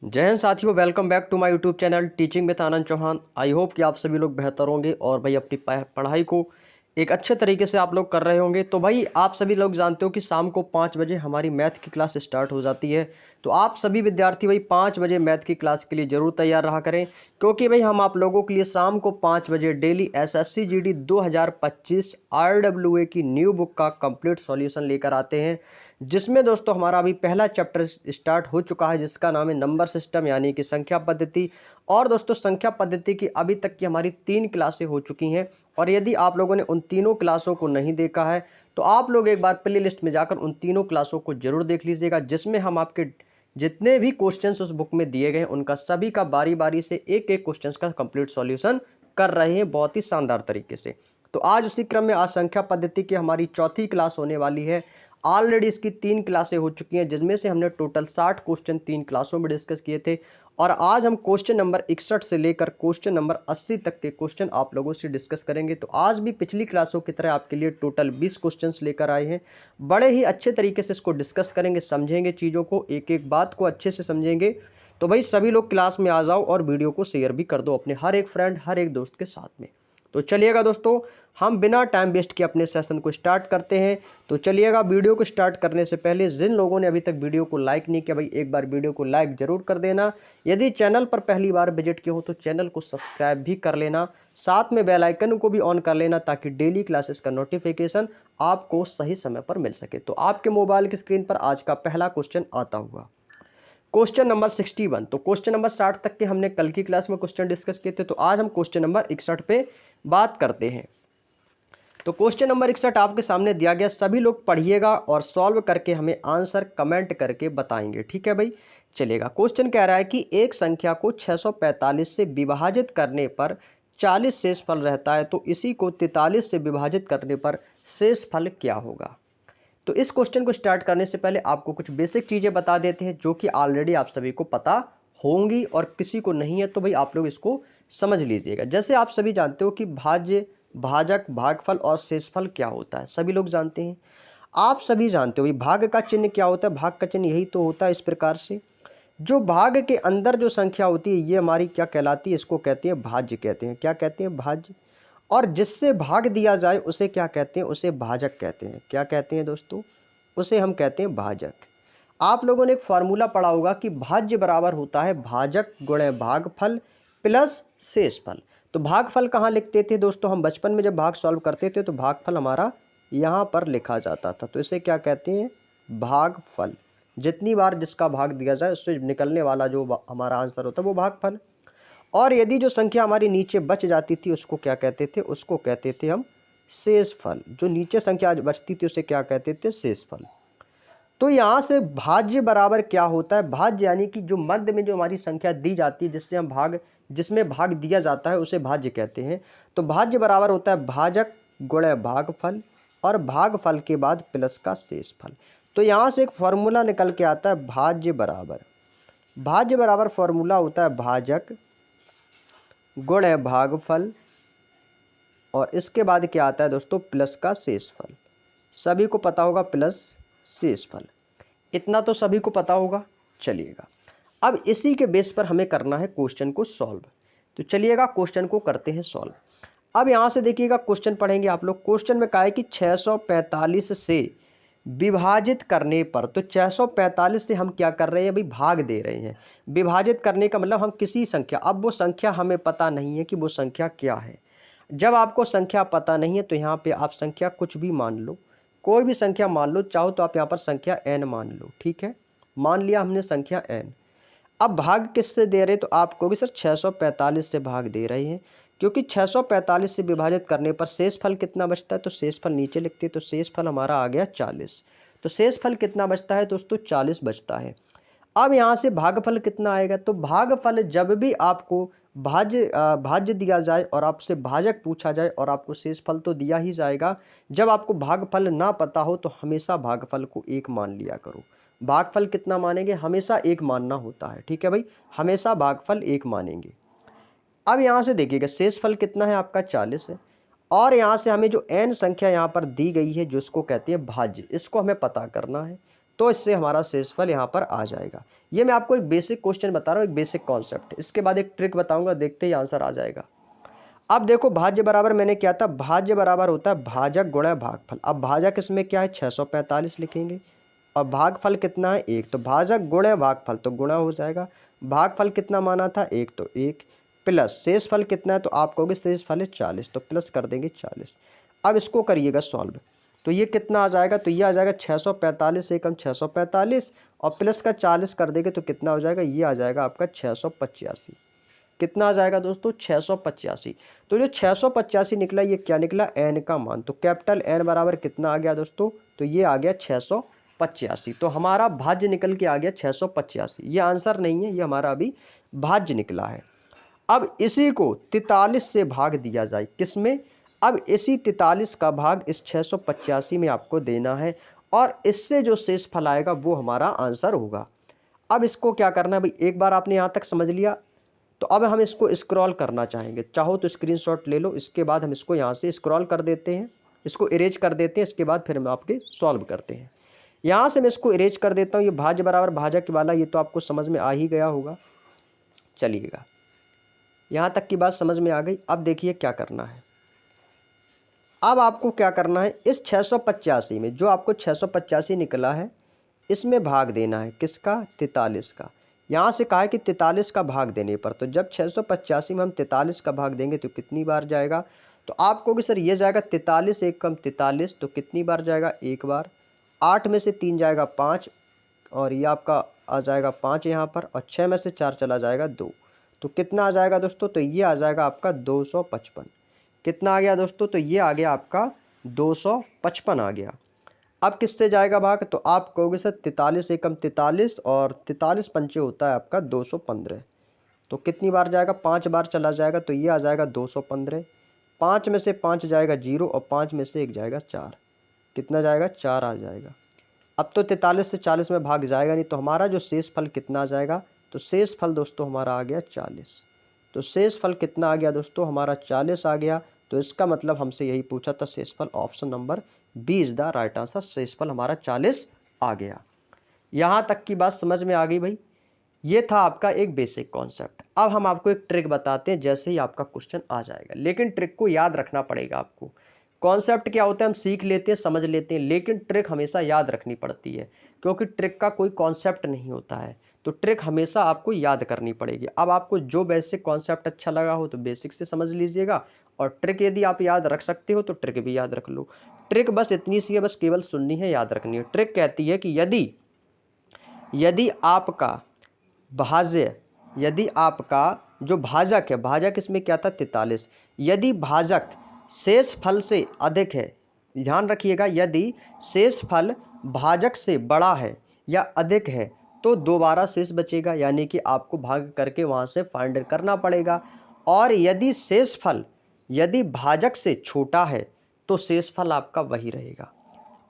जय हिंद साथियों, welcome back to my YouTube channel teaching with Anand Chauhan. I hope कि आप सभी लोग बेहतर होंगे और भाई अपनी पढ़ाई को एक अच्छे तरीके से आप लोग कर रहे होंगे। तो भाई आप सभी लोग जानते हो कि शाम को 5 बजे हमारी मैथ की क्लास स्टार्ट हो जाती है। तो आप सभी विद्यार्थी भाई 5 बजे मैथ की क्लास के लिए ज़रूर तैयार रहा करें, क्योंकि भाई हम आप लोगों के लिए शाम को 5 बजे डेली एसएससी जीडी 2025 आरडब्ल्यूए की न्यू बुक का कंप्लीट सॉल्यूशन लेकर आते हैं, जिसमें दोस्तों हमारा अभी पहला चैप्टर स्टार्ट हो चुका है, जिसका नाम है नंबर सिस्टम यानी कि संख्या पद्धति। और दोस्तों संख्या पद्धति की अभी तक की हमारी 3 क्लासें हो चुकी हैं, और यदि आप लोगों ने उन तीनों क्लासों को नहीं देखा है तो आप लोग एक बार प्ले लिस्ट में जाकर उन तीनों क्लासों को जरूर देख लीजिएगा, जिसमें हम आपके जितने भी क्वेश्चंस उस बुक में दिए गए हैं उनका सभी का बारी बारी से एक एक क्वेश्चंस का कंप्लीट सॉल्यूशन कर रहे हैं बहुत ही शानदार तरीके से। तो आज उसी क्रम में आज संख्या पद्धति की हमारी चौथी क्लास होने वाली है। ऑलरेडी इसकी 3 क्लासें हो चुकी हैं, जिनमें से हमने टोटल 60 क्वेश्चन 3 क्लासों में डिस्कस किए थे, और आज हम क्वेश्चन नंबर 61 से लेकर क्वेश्चन नंबर 80 तक के क्वेश्चन आप लोगों से डिस्कस करेंगे। तो आज भी पिछली क्लासों की तरह आपके लिए टोटल 20 क्वेश्चंस लेकर आए हैं। बड़े ही अच्छे तरीके से इसको डिस्कस करेंगे, समझेंगे चीज़ों को, एक एक बात को अच्छे से समझेंगे। तो भाई सभी लोग क्लास में आ जाओ और वीडियो को शेयर भी कर दो अपने हर एक फ्रेंड हर एक दोस्त के साथ में। तो चलिएगा दोस्तों, हम बिना टाइम वेस्ट किए अपने सेशन को स्टार्ट करते हैं। तो चलिएगा, वीडियो को स्टार्ट करने से पहले जिन लोगों ने अभी तक वीडियो को लाइक नहीं किया भाई एक बार वीडियो को लाइक जरूर कर देना। यदि चैनल पर पहली बार विजिट किए हो तो चैनल को सब्सक्राइब भी कर लेना, साथ में बेल आइकन को भी ऑन कर लेना, ताकि डेली क्लासेस का नोटिफिकेशन आपको सही समय पर मिल सके। तो आपके मोबाइल की स्क्रीन पर आज का पहला क्वेश्चन आता हुआ क्वेश्चन नंबर 61। तो क्वेश्चन नंबर 60 तक के हमने कल की क्लास में क्वेश्चन डिस्कस किए थे, तो आज हम क्वेश्चन नंबर 61 पे बात करते हैं। तो क्वेश्चन नंबर 61 आपके सामने दिया गया, सभी लोग पढ़िएगा और सॉल्व करके हमें आंसर कमेंट करके बताएंगे, ठीक है भाई। चलिएगा, क्वेश्चन कह रहा है कि एक संख्या को 645 से विभाजित करने पर 40 शेषफल रहता है, तो इसी को 43 से विभाजित करने पर शेषफल क्या होगा। तो इस क्वेश्चन को स्टार्ट करने से पहले आपको कुछ बेसिक चीज़ें बता देते हैं, जो कि ऑलरेडी आप सभी को पता होंगी, और किसी को नहीं है तो भाई आप लोग इसको समझ लीजिएगा। जैसे आप सभी जानते हो कि भाज्य, भाजक, भागफल और शेषफल क्या होता है, सभी लोग जानते हैं। आप सभी जानते हो भाई भाग का चिन्ह क्या होता है, भाग का चिन्ह यही तो होता है इस प्रकार से। जो भाग के अंदर जो संख्या होती है ये हमारी क्या कहलाती है, इसको कहते हैं भाज्य, कहते हैं। क्या कहते हैं, भाज्य। और जिससे भाग दिया जाए उसे क्या कहते हैं, उसे भाजक कहते हैं। क्या कहते हैं दोस्तों, उसे हम कहते हैं भाजक। आप लोगों ने एक फार्मूला पढ़ा होगा कि भाज्य बराबर होता है भाजक गुणे भागफल प्लस शेषफल। तो भागफल कहाँ लिखते थे दोस्तों, हम बचपन में जब भाग सॉल्व करते थे तो भागफल हमारा यहाँ पर लिखा जाता था। तो इसे क्या कहते हैं, भागफल। जितनी बार जिसका भाग दिया जाए उससे निकलने वाला जो हमारा आंसर होता है वो भागफल। और यदि जो संख्या हमारी नीचे बच जाती थी उसको क्या कहते थे, उसको कहते थे हम शेषफल। जो नीचे संख्या बचती थी उसे क्या कहते थे, शेषफल। तो यहाँ से भाज्य बराबर क्या होता है, भाज्य यानी कि जो मध्य में जो हमारी संख्या दी जाती है, जिससे हम भाग, जिसमें भाग दिया जाता है उसे भाज्य कहते हैं। तो भाज्य बराबर होता है भाजक गुणे भागफल, और भागफल के बाद प्लस का शेषफल। तो यहाँ से एक फॉर्मूला निकल के आता है भाज्य बराबर फॉर्मूला होता है भाजक गुणे भागफल, और इसके बाद क्या आता है दोस्तों, प्लस का शेषफल। सभी को पता होगा प्लस शेषफल, इतना तो सभी को पता होगा। चलिएगा, अब इसी के बेस पर हमें करना है क्वेश्चन को सॉल्व। तो चलिएगा क्वेश्चन को करते हैं सॉल्व। अब यहाँ से देखिएगा, क्वेश्चन पढ़ेंगे आप लोग। क्वेश्चन में कहा है कि 645 से विभाजित करने पर, तो 645 से हम क्या कर रहे हैं भाई, भाग दे रहे हैं। विभाजित करने का मतलब हम किसी संख्या, अब वो संख्या हमें पता नहीं है कि वो संख्या क्या है। जब आपको संख्या पता नहीं है तो यहाँ पे आप संख्या कुछ भी मान लो, कोई भी संख्या मान लो, चाहो तो आप यहाँ पर संख्या n मान लो, ठीक है। मान लिया हमने संख्या n। अब भाग किससे दे रहे, तो आप कहोगे सर 645 से भाग दे रहे हैं, क्योंकि 645 से विभाजित करने पर शेषफल कितना बचता है, तो शेषफल नीचे लिखते हैं। तो शेषफल हमारा आ गया 40। तो शेषफल कितना बचता है दोस्तों, 40 बचता है। अब यहाँ से भागफल कितना आएगा, तो भागफल जब भी आपको भाज्य दिया जाए और आपसे भाजक पूछा जाए और आपको शेषफल तो दिया ही जाएगा, जब आपको भागफल ना पता हो तो हमेशा भागफल को 1 मान लिया करो। भागफल कितना मानेंगे, हमेशा 1 मानना होता है, ठीक है भाई, हमेशा भागफल 1 मानेंगे। अब यहाँ से देखिएगा शेषफल कितना है आपका, 40 है। और यहाँ से हमें जो n संख्या यहाँ पर दी गई है जिसको कहते हैं भाज्य, इसको हमें पता करना है। तो इससे हमारा शेषफल यहाँ पर आ जाएगा। ये मैं आपको एक बेसिक क्वेश्चन बता रहा हूँ, एक बेसिक कॉन्सेप्ट। इसके बाद एक ट्रिक बताऊंगा, देखते ही आंसर आ जाएगा। अब देखो भाज्य बराबर मैंने क्या था, भाज्य बराबर होता है भाजक गुणा भागफल। अब भाजक इसमें क्या है 645 लिखेंगे, और भागफल कितना है 1, तो भाजक गुणा भागफल तो गुणा हो जाएगा। भागफल कितना माना था 1, तो 1 प्लस शेषफल कितना है, तो आप कहोगे शेषफल है 40, तो प्लस कर देंगे 40। अब इसको करिएगा सॉल्व, तो ये कितना आ जाएगा, तो ये आ जाएगा 645 एकम 645, और प्लस का 40 कर देंगे तो कितना हो जाएगा, ये आ जाएगा आपका 685। कितना आ जाएगा दोस्तों 685। तो जो 685 निकला ये क्या निकला, एन का मान। तो कैपिटल एन बराबर कितना आ गया दोस्तों, तो ये आ गया 685। तो हमारा भाज्य निकल के आ गया 685। ये आंसर नहीं है, ये हमारा अभी भाज्य निकला है। अब इसी को 43 से भाग दिया जाए, किसमें, अब इसी 43 का भाग इस 685 में आपको देना है, और इससे जो शेषफल आएगा वो हमारा आंसर होगा। अब इसको क्या करना है भाई, एक बार आपने यहाँ तक समझ लिया, तो अब हम इसको स्क्रॉल करना चाहेंगे। चाहो तो स्क्रीनशॉट ले लो, इसके बाद हम इसको यहाँ से स्क्रॉल कर देते हैं, इसको इरेज कर देते हैं। इसके बाद फिर हम आपके सॉल्व करते हैं। यहाँ से मैं इसको इरेज कर देता हूँ। ये भाज्य बराबर भाजक वाला ये तो आपको समझ में आ ही गया होगा। चलिएगा, यहाँ तक की बात समझ में आ गई। अब देखिए क्या करना है। अब आपको क्या करना है, इस 685 में जो आपको 685 निकला है, इसमें भाग देना है किसका, 43 का। यहाँ से कहा है कि 43 का भाग देने पर, तो जब 685 में हम 43 का भाग देंगे तो कितनी बार जाएगा, तो आप कहोगे सर ये जाएगा 43 एक कम 43, तो कितनी बार जाएगा, एक बार। 8 में से 3 जाएगा 5, और ये आपका आ जाएगा 5 यहाँ पर, और 6 में से 4 चला जाएगा 2, तो कितना आ जाएगा दोस्तों, तो ये आ जाएगा आपका 255। कितना आ गया दोस्तों, तो ये आ गया आपका 255 आ गया। अब किससे जाएगा भाग, तो आप कहोगे सर 43 एकम 43, और 43 पंचे होता है आपका 215, तो कितनी बार जाएगा, 5 बार चला जाएगा, तो ये आ जाएगा 215। 5 में से 5 जाएगा 0, और 5 में से 1 जाएगा 4, कितना जाएगा, 4 आ जाएगा। अब तो 43 से 40 में भाग जाएगा नहीं, तो हमारा जो शेष फल कितना आ जाएगा, तो शेष फल दोस्तों हमारा आ गया 40। तो शेष फल कितना आ गया दोस्तों, हमारा 40 आ गया। तो इसका मतलब हमसे यही पूछा था, शेष फल option number B is the right answer. शेषफल हमारा 40 आ गया। यहाँ तक की बात समझ में आ गई भाई। ये था आपका एक बेसिक कॉन्सेप्ट। अब हम आपको एक ट्रिक बताते हैं, जैसे ही आपका क्वेश्चन आ जाएगा, लेकिन ट्रिक को याद रखना पड़ेगा आपको। कॉन्सेप्ट क्या होता है हम सीख लेते हैं, समझ लेते हैं, लेकिन ट्रिक हमेशा याद रखनी पड़ती है, क्योंकि ट्रिक का कोई कॉन्सेप्ट नहीं होता है। तो ट्रिक हमेशा आपको याद करनी पड़ेगी। अब आपको जो बेसिक कॉन्सेप्ट अच्छा लगा हो तो बेसिक से समझ लीजिएगा, और ट्रिक यदि आप याद रख सकते हो तो ट्रिक भी याद रख लो। ट्रिक बस इतनी सी है, बस केवल सुननी है, याद रखनी है। ट्रिक कहती है कि यदि आपका भाज्य, यदि आपका जो भाजक है, भाजक इसमें क्या था 43, यदि भाजक शेष फल से अधिक है, ध्यान रखिएगा, यदि शेष फल भाजक से बड़ा है या अधिक है तो दोबारा शेष बचेगा, यानी कि आपको भाग करके वहाँ से फाइंड करना पड़ेगा। और यदि शेष फल यदि भाजक से छोटा है तो शेषफल आपका वही रहेगा।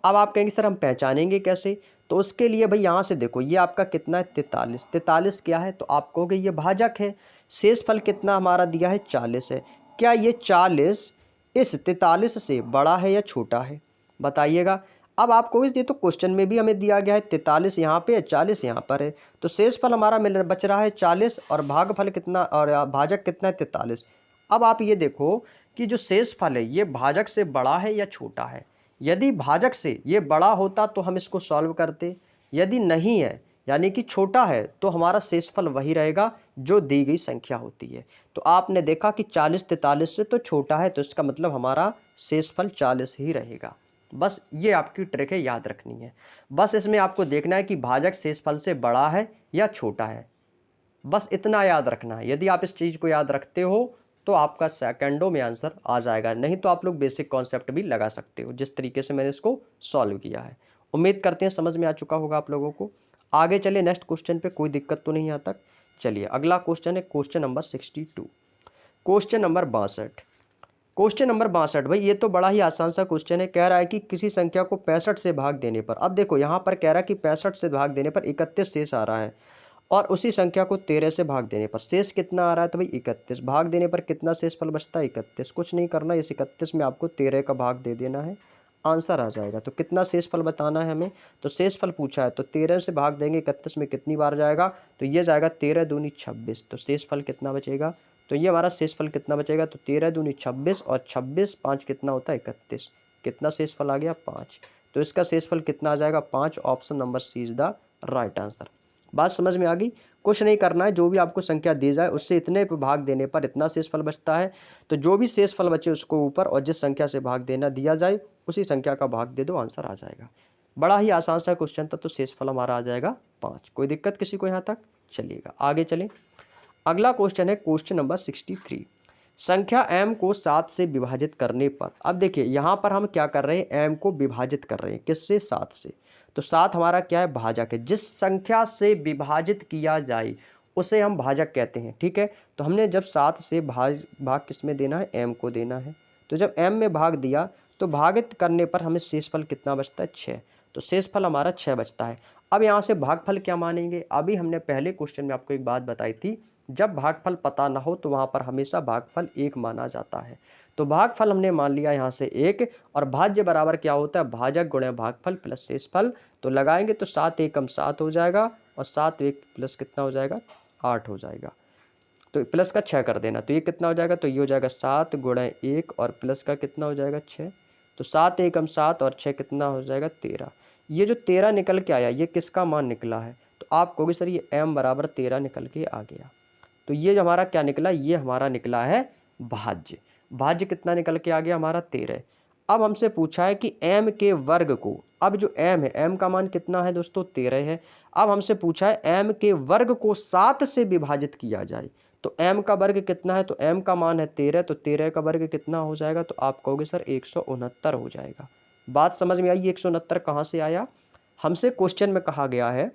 अब आप कहेंगे सर हम पहचानेंगे कैसे, तो उसके लिए भाई यहाँ से देखो, ये आपका कितना है 43, 43 क्या है, तो आप कहोगे ये भाजक है। शेषफल कितना हमारा दिया है 40 है, क्या ये 40 इस 43 से बड़ा है या छोटा है, बताइएगा। अब आप कहोगे ये तो क्वेश्चन में भी हमें दिया गया है 43 यहाँ पे है 40 यहाँ पर है, तो शेषफल हमारा बच रहा है 40, और भागफल कितना, और भाजक कितना है 43। अब आप ये देखो कि जो शेषफल है ये भाजक से बड़ा है या छोटा है। यदि भाजक से ये बड़ा होता तो हम इसको सॉल्व करते, यदि नहीं है यानी कि छोटा है तो हमारा शेषफल वही रहेगा जो दी गई संख्या होती है। तो आपने देखा कि 40 43 से तो छोटा है, तो इसका मतलब हमारा शेषफल 40 ही रहेगा। बस ये आपकी ट्रिक है, याद रखनी है। बस इसमें आपको देखना है कि भाजक शेषफल से बड़ा है या छोटा है, बस इतना याद रखना है। यदि आप इस चीज़ को याद रखते हो तो आपका सेकंडों में आंसर आ जाएगा, नहीं तो आप लोग बेसिक कॉन्सेप्ट भी लगा सकते हो जिस तरीके से मैंने इसको सॉल्व किया है। उम्मीद करते हैं समझ में आ चुका होगा आप लोगों को। आगे चले नेक्स्ट क्वेश्चन पे, कोई दिक्कत तो नहीं यहाँ तक। चलिए अगला क्वेश्चन है question number 62, question number 62। Question number 62 भाई ये तो बड़ा ही आसान सा क्वेश्चन है। कह रहा है कि किसी संख्या को 65 से भाग देने पर, अब देखो यहाँ पर कह रहा है कि 65 से भाग देने पर 31 शेष आ रहा है, और उसी संख्या को 13 से भाग देने पर शेष कितना आ रहा है, तो भाई 31। भाग देने पर कितना शेषफल बचता है 31। कुछ नहीं करना, इस 31 में आपको 13 का भाग दे देना है। आंसर आ जाएगा। तो कितना शेषफल बताना है हमें, तो शेषफल पूछा है तो 13 से भाग देंगे 31 में कितनी बार जाएगा, तो ये जाएगा 13 दूनी 26। तो शेषफल कितना बचेगा, तो ये हमारा शेषफल कितना बचेगा, तो 13 दूनी 26 और 26 5 कितना होता है 31। कितना शेषफल आ गया 5। तो इसका शेषफल कितना आ जाएगा 5। Option number C is the right answer. बात समझ में आ गई। कुछ नहीं करना है, जो भी आपको संख्या दी जाए उससे इतने पे भाग देने पर इतना शेषफल बचता है। तो जो भी शेषफल बचे उसको ऊपर और जिस संख्या से भाग देना दिया जाए उसी संख्या का भाग दे दो, आंसर आ जाएगा। बड़ा ही आसान सा क्वेश्चन था। तो शेषफल हमारा आ जाएगा 5। कोई दिक्कत किसी को यहाँ तक, चलिएगा आगे चलें। अगला क्वेश्चन है क्वेश्चन नंबर 63। संख्या m को 7 से विभाजित करने पर, अब देखिए यहाँ पर हम क्या कर रहे हैं, m को विभाजित कर रहे हैं किससे, 7 से। तो 7 हमारा क्या है, भाजक है। जिस संख्या से विभाजित किया जाए उसे हम भाजक कहते हैं, ठीक है। तो हमने जब 7 से भाग किस में देना है, m को देना है। तो जब m में भाग दिया तो भागित करने पर हमें शेषफल कितना बचता है, 6। तो शेषफल हमारा 6 बचता है। अब यहाँ से भागफल क्या मानेंगे, अभी हमने पहले क्वेश्चन में आपको एक बात बताई थी, जब भागफल पता ना हो तो वहाँ पर हमेशा भागफल 1 माना जाता है। तो भागफल हमने मान लिया यहाँ से 1, और भाज्य बराबर क्या होता है, भाजक गुणे भागफल प्लस शेषफल। तो लगाएंगे तो 7 एकम 7 हो जाएगा, और 7 1 प्लस कितना हो जाएगा, 8 हो जाएगा। तो प्लस का 6 कर देना, तो ये कितना हो जाएगा, तो ये हो जाएगा 7 गुणे 1 और प्लस का कितना हो जाएगा 6। तो 7 एकम 7 और 6 कितना हो जाएगा 13। ये जो 13 निकल के आया ये किसका मान निकला है, तो आप कहोगे सर ये m बराबर 13 निकल के आ गया। तो ये जो हमारा क्या निकला, ये हमारा निकला है भाज्य। भाज्य कितना निकल के आ गया हमारा 13। अब हमसे पूछा है कि m के वर्ग को, अब जो m है, m का मान कितना है दोस्तों 13 है। अब हमसे पूछा है m के वर्ग को 7 से विभाजित किया जाए। तो m का वर्ग कितना है, तो m का मान है 13, तो 13 का वर्ग कितना हो जाएगा, तो आप कहोगे सर 169 हो जाएगा। बात समझ में आई, 169 कहाँ से आया, हमसे क्वेश्चन में कहा गया है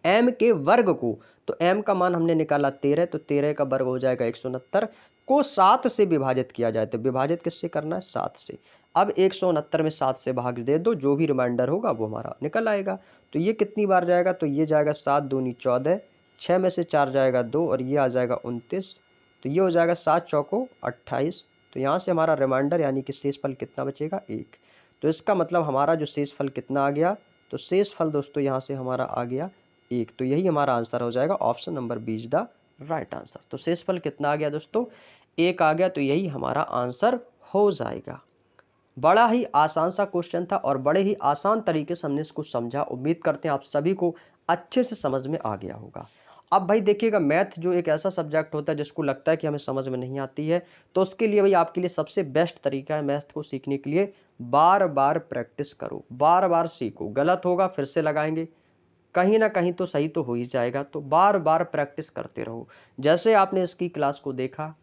m के वर्ग को, तो m का मान हमने निकाला 13, तो 13 का वर्ग हो जाएगा 169 को 7 से विभाजित किया जाए। तो विभाजित किससे करना है, 7 से। अब 169 में 7 से भाग दे दो, जो भी रिमाइंडर होगा वो हमारा निकल आएगा। तो ये कितनी बार जाएगा, तो ये जाएगा 7 दूनी 14, 6 में से 4 जाएगा 2 और ये आ जाएगा 29। तो ये हो जाएगा 7 चौको 28। तो यहाँ से हमारा रिमाइंडर यानी कि शेषफल कितना बचेगा, 1। तो इसका मतलब हमारा जो शेषफल कितना आ गया, तो शेषफल दोस्तों यहाँ से हमारा आ गया 1। तो यही हमारा आंसर हो जाएगा, option number B is the right answer. तो शेषफल कितना आ गया दोस्तों, 1 आ गया। तो यही हमारा आंसर हो जाएगा। बड़ा ही आसान सा क्वेश्चन था और बड़े ही आसान तरीके से हमने इसको समझा। उम्मीद करते हैं आप सभी को अच्छे से समझ में आ गया होगा। अब भाई देखिएगा, मैथ जो एक ऐसा सब्जेक्ट होता है जिसको लगता है कि हमें समझ में नहीं आती है, तो उसके लिए भाई आपके लिए सबसे बेस्ट तरीका है मैथ को सीखने के लिए, बार बार प्रैक्टिस करो, बार बार सीखो। गलत होगा फिर से लगाएंगे, कहीं ना कहीं तो सही तो हो ही जाएगा। तो बार बार प्रैक्टिस करते रहो। जैसे आपने इसकी क्लास को देखा,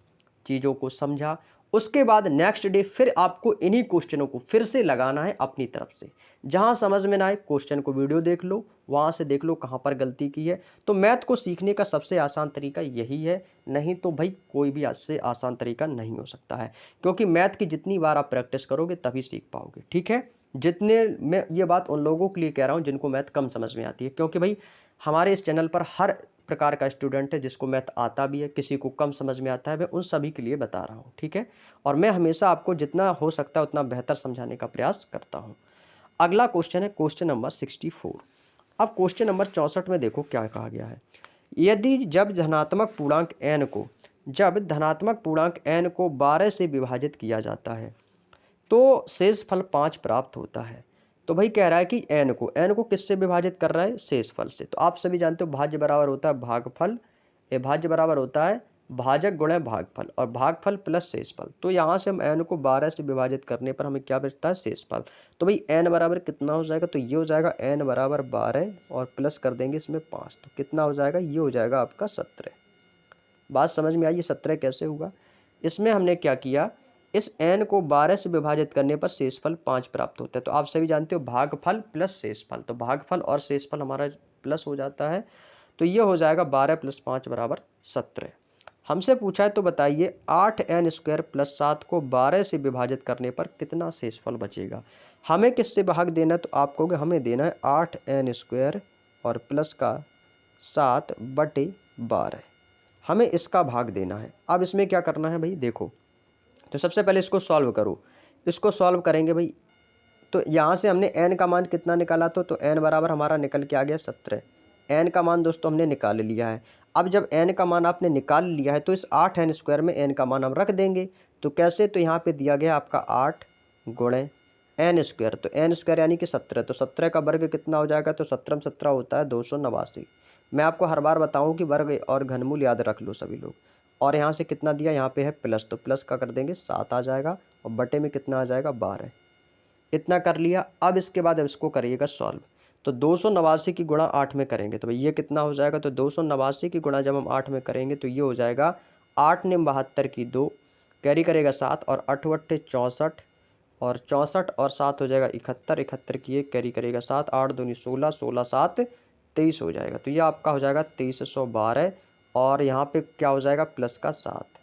चीज़ों को समझा, उसके बाद नेक्स्ट डे फिर आपको इन्हीं क्वेश्चनों को फिर से लगाना है अपनी तरफ से। जहां समझ में ना आए क्वेश्चन को वीडियो देख लो, वहां से देख लो कहां पर गलती की है। तो मैथ को सीखने का सबसे आसान तरीका यही है, नहीं तो भाई कोई भी इससे आसान तरीका नहीं हो सकता है। क्योंकि मैथ की जितनी बार आप प्रैक्टिस करोगे तभी सीख पाओगे, ठीक है। जितने, मैं ये बात उन लोगों के लिए कह रहा हूँ जिनको मैथ कम समझ में आती है, क्योंकि भाई हमारे इस चैनल पर हर प्रकार का स्टूडेंट है जिसको मैथ आता भी है, किसी को कम समझ में आता है, मैं उन सभी के लिए बता रहा हूँ, ठीक है। और मैं हमेशा आपको जितना हो सकता है उतना बेहतर समझाने का प्रयास करता हूँ। अगला क्वेश्चन है क्वेश्चन नंबर 64। अब क्वेश्चन नंबर 64 में देखो क्या कहा गया है। यदि जब धनात्मक पूर्णांक n को 12 से विभाजित किया जाता है तो शेषफल 5 प्राप्त होता है। तो भाई कह रहा है कि n को किससे विभाजित कर रहा है, शेषफल से। तो आप सभी जानते हो भाज्य बराबर होता है भागफल, ये भाज्य बराबर होता है भाजक गुणे भागफल, और भागफल प्लस शेषफल। तो यहाँ से हम n को 12 से विभाजित करने पर हमें क्या बचता है, शेषफल। तो भाई n बराबर कितना हो जाएगा, तो ये हो जाएगा n बराबर 12 और प्लस कर देंगे इसमें 5। तो कितना हो जाएगा, ये हो जाएगा आपका 17। बात समझ में आई, ये 17 कैसे हुआ। इसमें हमने क्या किया, इस n को 12 से विभाजित करने पर शेषफल 5 प्राप्त होता है। तो आप सभी जानते हो भागफल प्लस शेषफल, तो भागफल और शेषफल हमारा प्लस हो जाता है। तो ये हो जाएगा 12 + 5 = 17। हमसे पूछा है तो बताइए 8n² + 7 को 12 से विभाजित करने पर कितना शेषफल बचेगा। हमें किससे भाग देना, तो आप कहोगे हमें देना है 8n² और प्लस का 7/12, हमें इसका भाग देना है। अब इसमें क्या करना है भाई देखो, तो सबसे पहले इसको सॉल्व करो। इसको सॉल्व करेंगे भाई, तो यहाँ से हमने n का मान कितना निकाला तो n बराबर हमारा निकल के आ गया 17। n का मान दोस्तों हमने निकाल लिया है। अब जब n का मान आपने निकाल लिया है तो इस 8n² में n का मान हम रख देंगे। तो कैसे, तो यहाँ पे दिया गया आपका 8 गुणे n², तो n² यानी कि 17। तो 17 का वर्ग कितना हो जाएगा, तो 17 17 होता है 289। मैं आपको हर बार बताऊँ कि वर्ग और घनमूल याद रख लो सभी लोग। और यहाँ से कितना दिया, यहाँ पे है प्लस, तो प्लस का कर देंगे 7 आ जाएगा और बटे में कितना आ जाएगा 12। इतना कर लिया। अब इसके बाद अब इसको करिएगा सॉल्व। तो 289 की गुणा 8 में करेंगे तो भाई ये कितना हो जाएगा, तो 289 की गुणा जब हम 8 में करेंगे तो ये हो जाएगा 8 ने 72 की 2, कैरी करेगा 7 और 8 अट्ठे 64 और 64 और 7 हो जाएगा 71, 71 की 1 कैरी करेगा 7, 8 दूनी 16, 16 7 23 हो जाएगा। तो ये आपका हो जाएगा 2312 और यहाँ पे क्या हो जाएगा प्लस का 7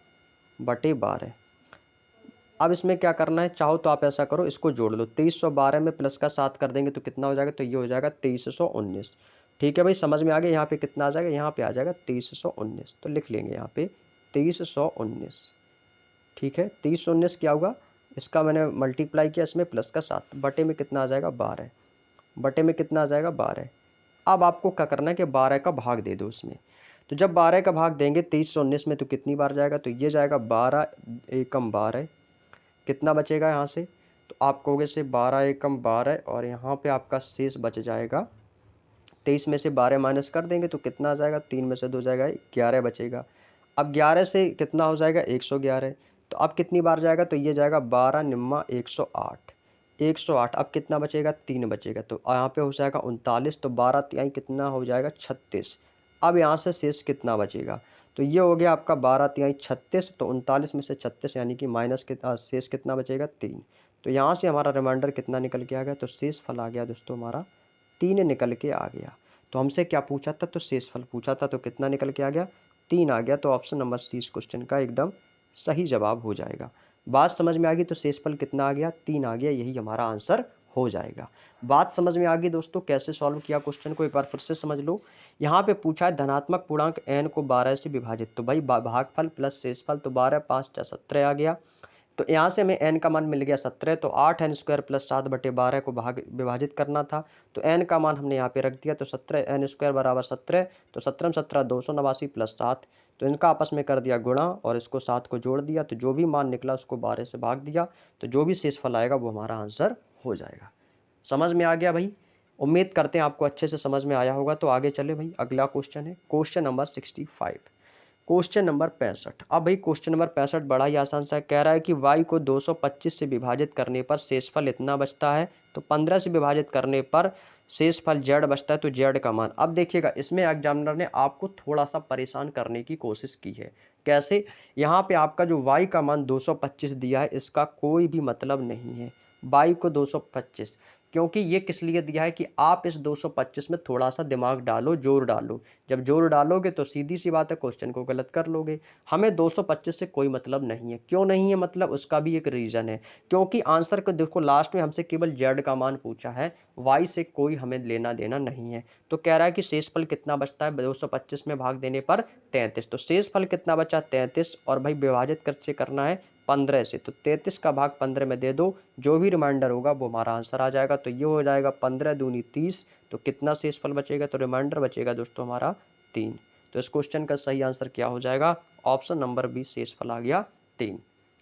बटे 12। अब इसमें क्या करना है, चाहो तो आप ऐसा करो, इसको जोड़ लो, 2312 में प्लस का 7 कर देंगे तो कितना हो जाएगा, तो ये हो जाएगा 2319। ठीक है भाई, समझ में आ गया। यहाँ पे कितना आ जाएगा, यहाँ पे आ जाएगा 2319, तो लिख लेंगे यहाँ पे 2319। ठीक है, 2319 क्या होगा, इसका मैंने मल्टीप्लाई किया इसमें प्लस का 7 बटे में कितना आ जाएगा 12, बटे में कितना आ जाएगा 12। अब आपको क्या करना है कि 12 का भाग दे दो उसमें। तो जब 12 का भाग देंगे 2319 में तो कितनी बार जाएगा, तो ये जाएगा 12 एकम 12, कितना बचेगा यहाँ से, तो आप कहोगे से 12 एकम 12 और यहाँ पे आपका शेष बच जाएगा 23 में से 12 माइनस कर देंगे तो कितना आ जाएगा, 3 में से 2 जाएगा 11 बचेगा। अब 11 से कितना हो जाएगा 111, तो अब कितनी बार जाएगा, तो ये जाएगा 12 निम्मा 108, 108। अब कितना बचेगा, 3 बचेगा, तो यहाँ पे हो जाएगा 39, तो 12 तिहाई कितना हो जाएगा 36। अब यहाँ से शेष कितना बचेगा, तो ये हो गया आपका 12 तिहाई 36, तो 39 में से 36 यानी कि माइनस कितना, शेष कितना बचेगा 3। तो यहाँ से हमारा रिमाइंडर कितना निकल के आ गया, तो शेष फल आ गया दोस्तों हमारा 3 निकल के आ गया। तो हमसे क्या पूछा था, तो शेष फल पूछा था, तो कितना निकल के आ गया 3 आ गया। तो ऑप्शन नंबर सी इस क्वेश्चन का एकदम सही जवाब हो जाएगा। बात समझ में आ गई, तो शेषफल कितना आ गया 3 आ गया, यही हमारा आंसर हो जाएगा। बात समझ में आ गई दोस्तों, कैसे सॉल्व किया क्वेश्चन को एक बार फिर से समझ लो। यहाँ पे पूछा है धनात्मक पूर्णांक n को 12 से विभाजित, तो भाई भागफल प्लस शेषफल, तो 12 5 17 आ गया। तो यहाँ से हमें n का मान मिल गया 17, तो 8n² प्लस 7 बटे 12 को विभाजित करना था, तो n का मान हमने यहाँ पे रख दिया, तो 17n² बराबर 17, तो 17 17 289 प्लस 7, तो इनका आपस में कर दिया गुणा और इसको 7 को जोड़ दिया, तो जो भी मान निकला उसको 12 से भाग दिया, तो जो भी शेषफल आएगा वो हमारा आंसर हो जाएगा। समझ में आ गया भाई, उम्मीद करते हैं आपको अच्छे से समझ में आया होगा। तो आगे चले भाई, अगला क्वेश्चन है क्वेश्चन नंबर 65, क्वेश्चन नंबर 65। अब भाई क्वेश्चन नंबर 65 बड़ा ही आसान सा है, कह रहा है कि y को 225 से विभाजित करने पर शेषफल इतना बचता है, तो 15 से विभाजित करने पर शेषफल z बचता है, तो z का मान। अब देखिएगा, इसमें एग्जामिनर ने आपको थोड़ा सा परेशान करने की कोशिश की है। कैसे, यहाँ पे आपका जो y का मान 225 दिया है, इसका कोई भी मतलब नहीं है y को 225, क्योंकि ये किस लिए दिया है कि आप इस 225 में थोड़ा सा दिमाग डालो, जोर डालो। जब जोर डालोगे तो सीधी सी बात है क्वेश्चन को गलत कर लोगे। हमें 225 से कोई मतलब नहीं है। क्यों नहीं है मतलब, उसका भी एक रीज़न है, क्योंकि आंसर को देखो लास्ट में हमसे केवल z का मान पूछा है, y से कोई हमें लेना देना नहीं है। तो कह रहा है कि शेषफल कितना बचता है 225 में भाग देने पर 33, तो शेषफल कितना बचा 33, और भाई विभाजित कैसे करना है 15 से, तो 33 का भाग 15 में दे दो, जो भी रिमाइंडर होगा वो हमारा आंसर आ जाएगा। तो ये हो जाएगा 15 दूनी 30, तो कितना शेषफल बचेगा, तो रिमाइंडर बचेगा दोस्तों हमारा 3। तो इस क्वेश्चन का सही आंसर क्या हो जाएगा, ऑप्शन नंबर बी शेषफल आ गया 3।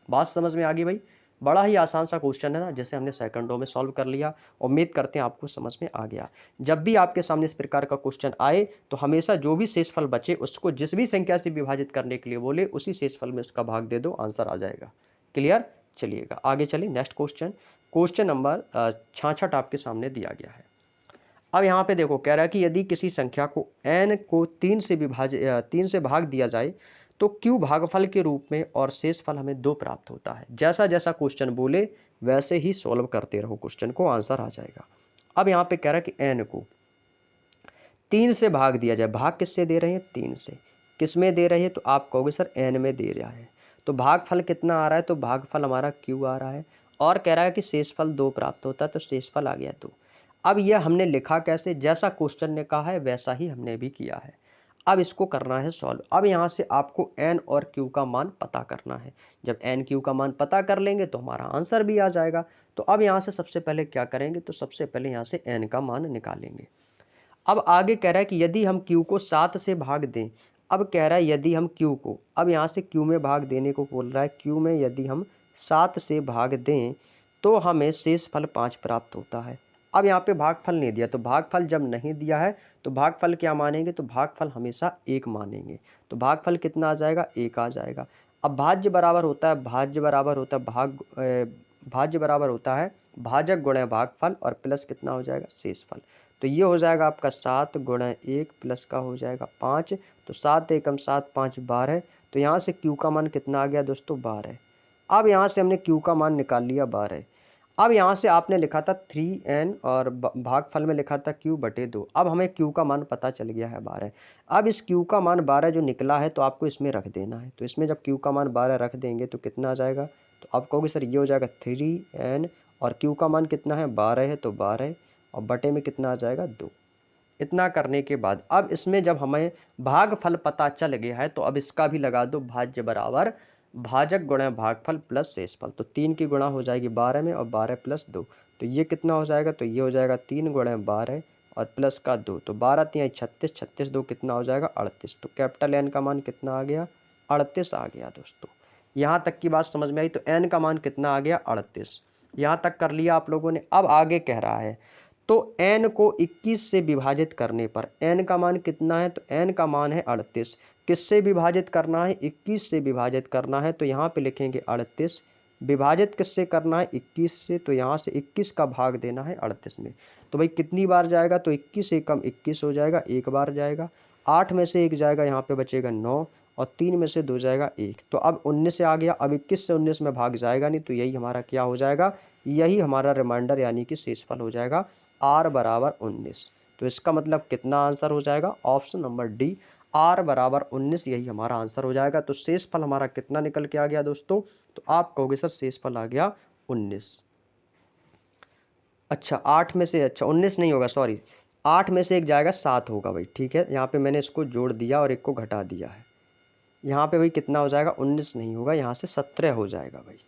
बात समझ में आ गई भाई, बड़ा ही आसान सा क्वेश्चन है ना, जैसे हमने सेकंडों में सॉल्व कर लिया। उम्मीद करते हैं आपको समझ में आ गया। जब भी आपके सामने इस प्रकार का क्वेश्चन आए तो हमेशा जो भी शेषफल बचे उसको जिस भी संख्या से विभाजित करने के लिए बोले, उसी शेषफल में उसका भाग दे दो, आंसर आ जाएगा। क्लियर, चलिएगा आगे चलिए नेक्स्ट क्वेश्चन। क्वेश्चन नंबर 66 आपके सामने दिया गया है। अब यहाँ पे देखो, कह रहा है कि यदि किसी संख्या को n को 3 से भाग दिया जाए तो q भागफल के रूप में और शेषफल हमें 2 प्राप्त होता है। जैसा जैसा क्वेश्चन बोले वैसे ही सॉल्व करते रहो क्वेश्चन को, आंसर आ जाएगा। अब यहाँ पे कह रहा है कि n को 3 से भाग दिया जाए, भाग किससे दे रहे हैं 3 से, किस में दे रहे हैं, तो आप कहोगे सर n में दे रहा है, तो भागफल कितना आ रहा है, तो भागफल हमारा q आ रहा है, और कह रहा है कि शेषफल 2 प्राप्त होता है, तो शेषफल आ गया 2। अब यह हमने लिखा कैसे, जैसा क्वेश्चन ने कहा है वैसा ही हमने भी किया है। अब इसको करना है सॉल्व। अब यहाँ से आपको n और q का मान पता करना है। जब n q का मान पता कर लेंगे तो हमारा आंसर भी आ जाएगा। तो अब यहाँ से सबसे पहले क्या करेंगे, तो सबसे पहले यहाँ से n का मान निकालेंगे। अब आगे कह रहा है कि यदि हम q को 7 से भाग दें। अब कह रहा है यदि हम q को, अब यहाँ से q में भाग देने को बोल रहा है, q में यदि हम 7 से भाग दें तो हमें शेष फल 5 प्राप्त होता है। अब यहाँ पे भागफल नहीं दिया, तो भागफल जब नहीं दिया है तो भागफल क्या मानेंगे, तो भागफल हमेशा 1 मानेंगे। तो भागफल कितना आ जाएगा, 1 आ जाएगा। अब भाज्य बराबर होता है, भाज्य बराबर होता है भाज्य बराबर होता है भाजक गुणे भागफल और प्लस कितना हो जाएगा, शेषफल। तो ये हो जाएगा आपका 7 गुणे 1 प्लस का हो जाएगा 5। तो 7 एकम 7 5 12। तो यहाँ से q का मान कितना आ गया दोस्तों, 12। अब यहाँ से हमने q का मान निकाल लिया 12। अब यहाँ से आपने लिखा था 3n और भागफल में लिखा था q/2। अब हमें q का मान पता चल गया है 12। अब इस q का मान 12 जो निकला है तो आपको इसमें रख देना है। तो इसमें जब q का मान 12 रख देंगे तो कितना आ जाएगा, तो आप कहोगे सर ये हो जाएगा 3n और q का मान कितना है 12 है, तो 12 और बटे में कितना आ जाएगा 2। इतना करने के बाद अब इसमें जब हमें भागफल पता चल गया है तो अब इसका भी लगा दो, भाज्य बराबर भाजक गुणा भागफल प्लस शेषफल। तो 3 की गुणा हो जाएगी 12 में और 12 प्लस 2। तो ये कितना हो जाएगा, तो ये हो जाएगा 3 गुणा 12 और प्लस का 2। तो 12 3 36, 36 2 कितना हो जाएगा 38। तो कैपिटल एन का मान कितना आ गया, 38 आ गया दोस्तों। यहाँ तक की बात समझ में आई। तो एन का मान कितना आ गया, 38। यहाँ तक कर लिया आप लोगों ने। अब आगे कह रहा है तो n को 21 से विभाजित करने पर n का मान कितना है, तो n का मान है 38। किससे विभाजित करना है, 21 से विभाजित करना है। तो यहाँ पे लिखेंगे 38 विभाजित किससे करना है, 21 से। तो यहाँ से 21 का भाग देना है 38 में। तो भाई कितनी बार जाएगा, तो 21 एकम 21 हो जाएगा, एक बार जाएगा। 8 में से 1 जाएगा, यहाँ पे बचेगा 9 और 3 में से 2 जाएगा 1। तो अब 19 से आ गया। अब 21 से 19 में भाग जाएगा नहीं, तो यही हमारा क्या हो जाएगा, यही हमारा रिमाइंडर यानी कि शेषफल हो जाएगा r बराबर 19। तो इसका मतलब कितना आंसर हो जाएगा, ऑप्शन नंबर डी r बराबर 19 यही हमारा आंसर हो जाएगा। तो शेषफल हमारा कितना निकल के आ गया दोस्तों, तो आप कहोगे सर शेषफल आ गया 19। अच्छा 8 में से, अच्छा 19 नहीं होगा, सॉरी 8 में से एक जाएगा 7 होगा भाई, ठीक है। यहाँ पे मैंने इसको जोड़ दिया और एक को घटा दिया है। यहाँ पे भाई कितना हो जाएगा, 19 नहीं होगा, यहाँ से 17 हो जाएगा भाई।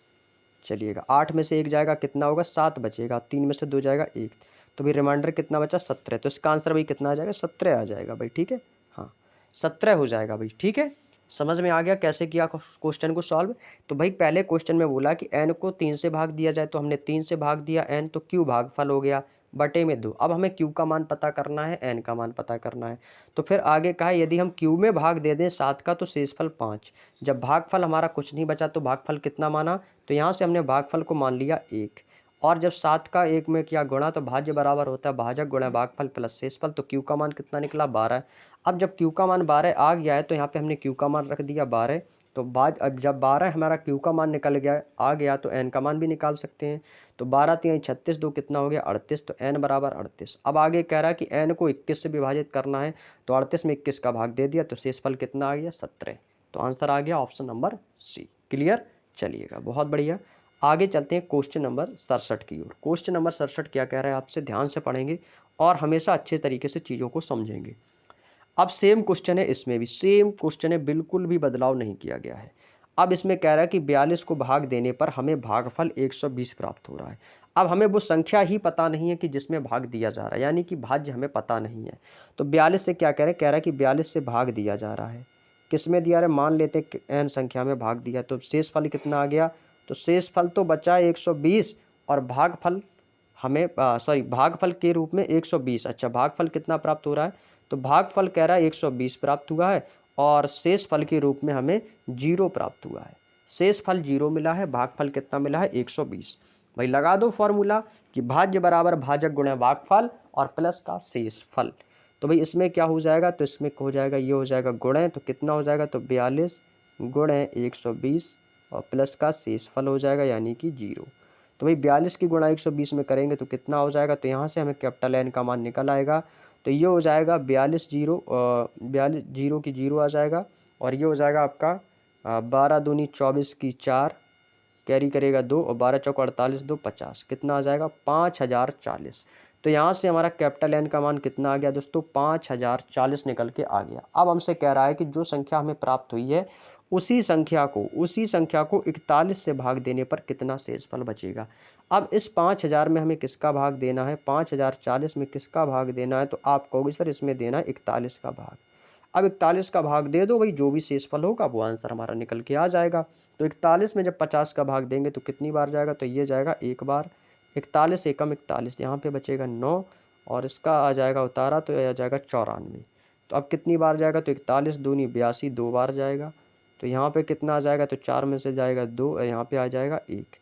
चलिएगा 8 में से एक जाएगा, कितना होगा 7 बचेगा, 3 में से 2 जाएगा 1। तो भाई रिमाइंडर कितना बचा, 17। तो इसका आंसर भाई कितना आ जाएगा, 17 आ जाएगा भाई, ठीक है। हाँ 17 हो जाएगा भाई, ठीक है। समझ में आ गया कैसे किया क्वेश्चन को सॉल्व। तो भाई पहले क्वेश्चन में बोला कि n को 3 से भाग दिया जाए, तो हमने 3 से भाग दिया n, तो q भागफल हो गया बटे में 2। अब हमें q का मान पता करना है, n का मान पता करना है। तो फिर आगे कहा यदि हम q में भाग दे दें 7 का तो शेषफल 5। जब भागफल हमारा कुछ नहीं बचा तो भागफल कितना माना, तो यहाँ से हमने भागफल को मान लिया 1। और जब 7 का 1 में किया गुणा तो भाज्य बराबर होता है भाजक गुणा भागफल प्लस शेषफल। तो q का मान कितना निकला, 12। अब जब q का मान 12 आ गया है तो यहाँ पे हमने q का मान रख दिया 12। तो बाद अब जब 12 हमारा q का मान निकल गया आ गया तो n का मान भी निकाल सकते हैं। तो 12 3 36 2 कितना हो गया 38। तो n बराबर 38। अब आगे कह रहा है कि n को 21 से विभाजित करना है, तो 38 में 21 का भाग दे दिया, तो शेषफल कितना आ गया 17। तो आंसर आ गया ऑप्शन नंबर सी। क्लियर, चलिएगा बहुत बढ़िया। आगे चलते हैं क्वेश्चन नंबर 67 की ओर। क्वेश्चन नंबर 67 क्या कह रहा है, आपसे ध्यान से पढ़ेंगे और हमेशा अच्छे तरीके से चीज़ों को समझेंगे। अब सेम क्वेश्चन है, इसमें भी सेम क्वेश्चन है, बिल्कुल भी बदलाव नहीं किया गया है। अब इसमें कह रहा है कि 42 को भाग देने पर हमें भागफल 120 प्राप्त हो रहा है। अब हमें वो संख्या ही पता नहीं है कि जिसमें भाग दिया जा रहा है, यानी कि भाज्य हमें पता नहीं है। तो 42 से क्या कह रहे हैं, कह रहा है कि 42 से भाग दिया जा रहा है। किस में दिया रहा है, मान लेते हैं n संख्या में भाग दिया, तो शेषफल कितना आ गया, तो शेषफल तो बचा 120 और भागफल हमें भागफल के रूप में 120। अच्छा भागफल कितना प्राप्त हो रहा है, तो भागफल कह रहा है 120 प्राप्त हुआ है और शेषफल के रूप में हमें 0 प्राप्त हुआ है। शेषफल 0 मिला है, भागफल कितना मिला है 120। भाई लगा दो फॉर्मूला कि भाज्य बराबर भाजक गुणा भागफल और प्लस का शेषफल। तो भाई इसमें क्या हो जाएगा, तो इसमें हो जाएगा ये हो जाएगा गुणे, तो कितना हो जाएगा, तो 42 गुणे 120 और प्लस का शेषफल हो जाएगा यानी कि 0। तो भाई 42 की गुणा 120 में करेंगे तो कितना हो जाएगा, तो यहाँ से हमें कैपिटल एन का मान निकल आएगा। तो ये हो जाएगा 42 0 की 0 आ जाएगा और ये हो जाएगा आपका 12 दूनी 24 की 4 कैरी करेगा 2 और 12 चौक 48 2 50 कितना आ जाएगा 5040। तो यहाँ से हमारा कैपिटल एन का मान कितना आ गया दोस्तों, 5040 निकल के आ गया। अब हमसे कह रहा है कि जो संख्या हमें प्राप्त हुई है उसी संख्या को 41 से भाग देने पर कितना शेषफल बचेगा। अब इस 5000 में हमें किसका भाग देना है, 5040 में किसका भाग देना है, तो आप कहोगे सर इसमें देना है 41 का भाग। अब 41 का भाग दे दो भाई, जो भी शेषफल होगा वो आंसर हमारा निकल के आ जाएगा। तो 41 में जब 50 का भाग देंगे तो कितनी बार जाएगा, तो ये जाएगा एक बार। 41 एकम 41, यहाँ पे बचेगा 9 और इसका आ जाएगा उतारा तो आ जाएगा 94। तो अब कितनी बार जाएगा, तो 41 दूनी 82, 2 बार जाएगा। तो यहाँ पे कितना आ जाएगा, तो 4 में से जाएगा 2, यहाँ पे आ जाएगा 1,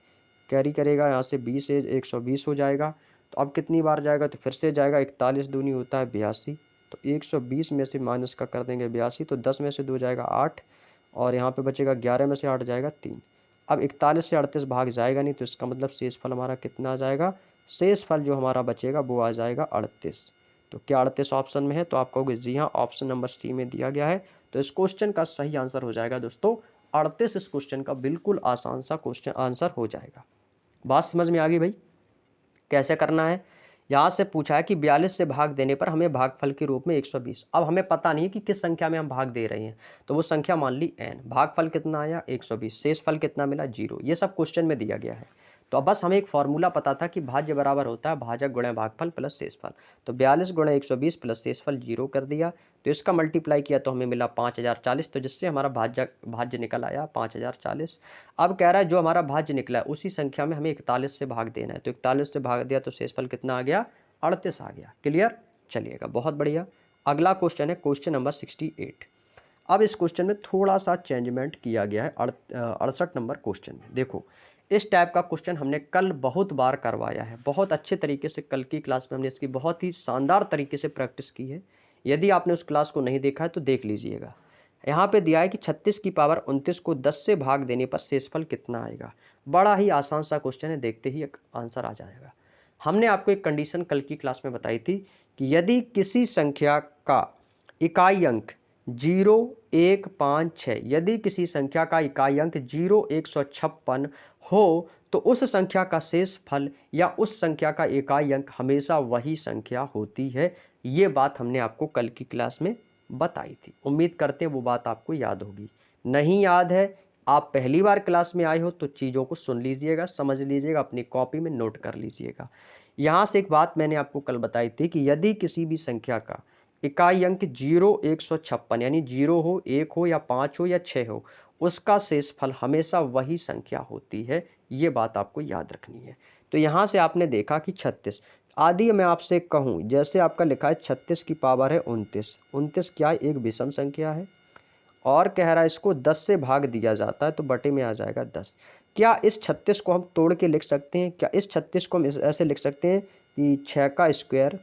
कैरी करेगा यहाँ से 20 से 120 हो जाएगा। तो अब कितनी बार जाएगा, तो फिर से जाएगा, 41 दूनी होता है 82, तो 120 में से माइनस का कर देंगे 82, तो 10 में से 2 जाएगा 8 और यहाँ पे बचेगा 11 में से 8 जाएगा 3। अब 41 से 38 भाग जाएगा नहीं, तो इसका मतलब शेषफल हमारा कितना आ जाएगा, शेषफल जो हमारा बचेगा वो आ जाएगा 38। तो क्या 38 ऑप्शन में है, तो आप कहोगे जी हाँ, ऑप्शन नंबर सी में दिया गया है। तो इस क्वेश्चन का सही आंसर हो जाएगा दोस्तों 38। इस क्वेश्चन का बिल्कुल आसान सा क्वेश्चन आंसर हो जाएगा। बात समझ में आ गई भाई, कैसे करना है। यहाँ से पूछा है कि 42 से भाग देने पर हमें भागफल के रूप में 120। अब हमें पता नहीं है कि किस संख्या में हम भाग दे रहे हैं, तो वो संख्या मान ली n, भागफल कितना आया 120, शेषफल कितना मिला 0। ये सब क्वेश्चन में दिया गया है। तो अब बस हमें एक फॉर्मूला पता था कि भाज्य बराबर होता है भाजक गुणा भागफल प्लस शेषफल। तो 42 गुणा 120 प्लस शेषफल 0 कर दिया, तो इसका मल्टीप्लाई किया तो हमें मिला 5040, तो जिससे हमारा भाज्य निकल आया 5040। अब कह रहा है जो हमारा भाज्य निकला है उसी संख्या में हमें 41 से भाग देना है, तो 41 से भाग दिया तो शेषफल कितना आ गया, 38 आ गया। क्लियर, चलिएगा बहुत बढ़िया। अगला क्वेश्चन है क्वेश्चन नंबर 68। अब इस क्वेश्चन में थोड़ा सा चेंजमेंट किया गया है 68 नंबर क्वेश्चन में। देखो इस टाइप का क्वेश्चन हमने कल बहुत बार करवाया है, बहुत अच्छे तरीके से कल की क्लास में हमने इसकी बहुत ही शानदार तरीके से प्रैक्टिस की है। यदि आपने उस क्लास को नहीं देखा है तो देख लीजिएगा। यहाँ पे दिया है कि 36 की पावर 29 को 10 से भाग देने पर शेषफल कितना आएगा। बड़ा ही आसान सा क्वेश्चन है, देखते ही आंसर आ जाएगा। हमने आपको एक कंडीशन कल की क्लास में बताई थी कि यदि किसी संख्या का इकाई अंक 0, 1, 5, 6, यदि किसी संख्या का इकाई अंक 0, 156 हो तो उस संख्या का शेषफल या उस संख्या का इकाई अंक हमेशा वही संख्या होती है। ये बात हमने आपको कल की क्लास में बताई थी। उम्मीद करते हैं वो बात आपको याद होगी। नहीं याद है, आप पहली बार क्लास में आए हो तो चीज़ों को सुन लीजिएगा, समझ लीजिएगा, अपनी कॉपी में नोट कर लीजिएगा। यहाँ से एक बात मैंने आपको कल बताई थी कि यदि किसी भी संख्या का इकाई अंक 0, 156 यानी 0 हो, 1 हो या 5 हो या 6 हो, उसका शेषफल हमेशा वही संख्या होती है। ये बात आपको याद रखनी है। तो यहाँ से आपने देखा कि 36 आदि, मैं आपसे कहूँ जैसे आपका लिखा है 36 की पावर है 29, 29 क्या है, एक विषम संख्या है और कह रहा है इसको 10 से भाग दिया जाता है तो बटे में आ जाएगा 10। क्या इस 36 को हम तोड़ के लिख सकते हैं, क्या इस 36 को हम ऐसे लिख सकते हैं कि 6 का स्क्वायर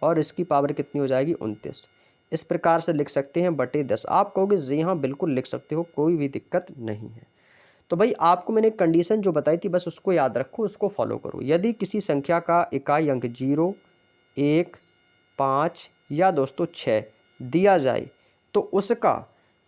और इसकी पावर कितनी हो जाएगी 29, इस प्रकार से लिख सकते हैं बटे 10। आप कहोगे जी हाँ बिल्कुल लिख सकते हो, कोई भी दिक्कत नहीं है। तो भाई आपको मैंने कंडीशन जो बताई थी बस उसको याद रखो, उसको फॉलो करो। यदि किसी संख्या का इकाई अंक 0, 1, 5 या दोस्तों 6 दिया जाए तो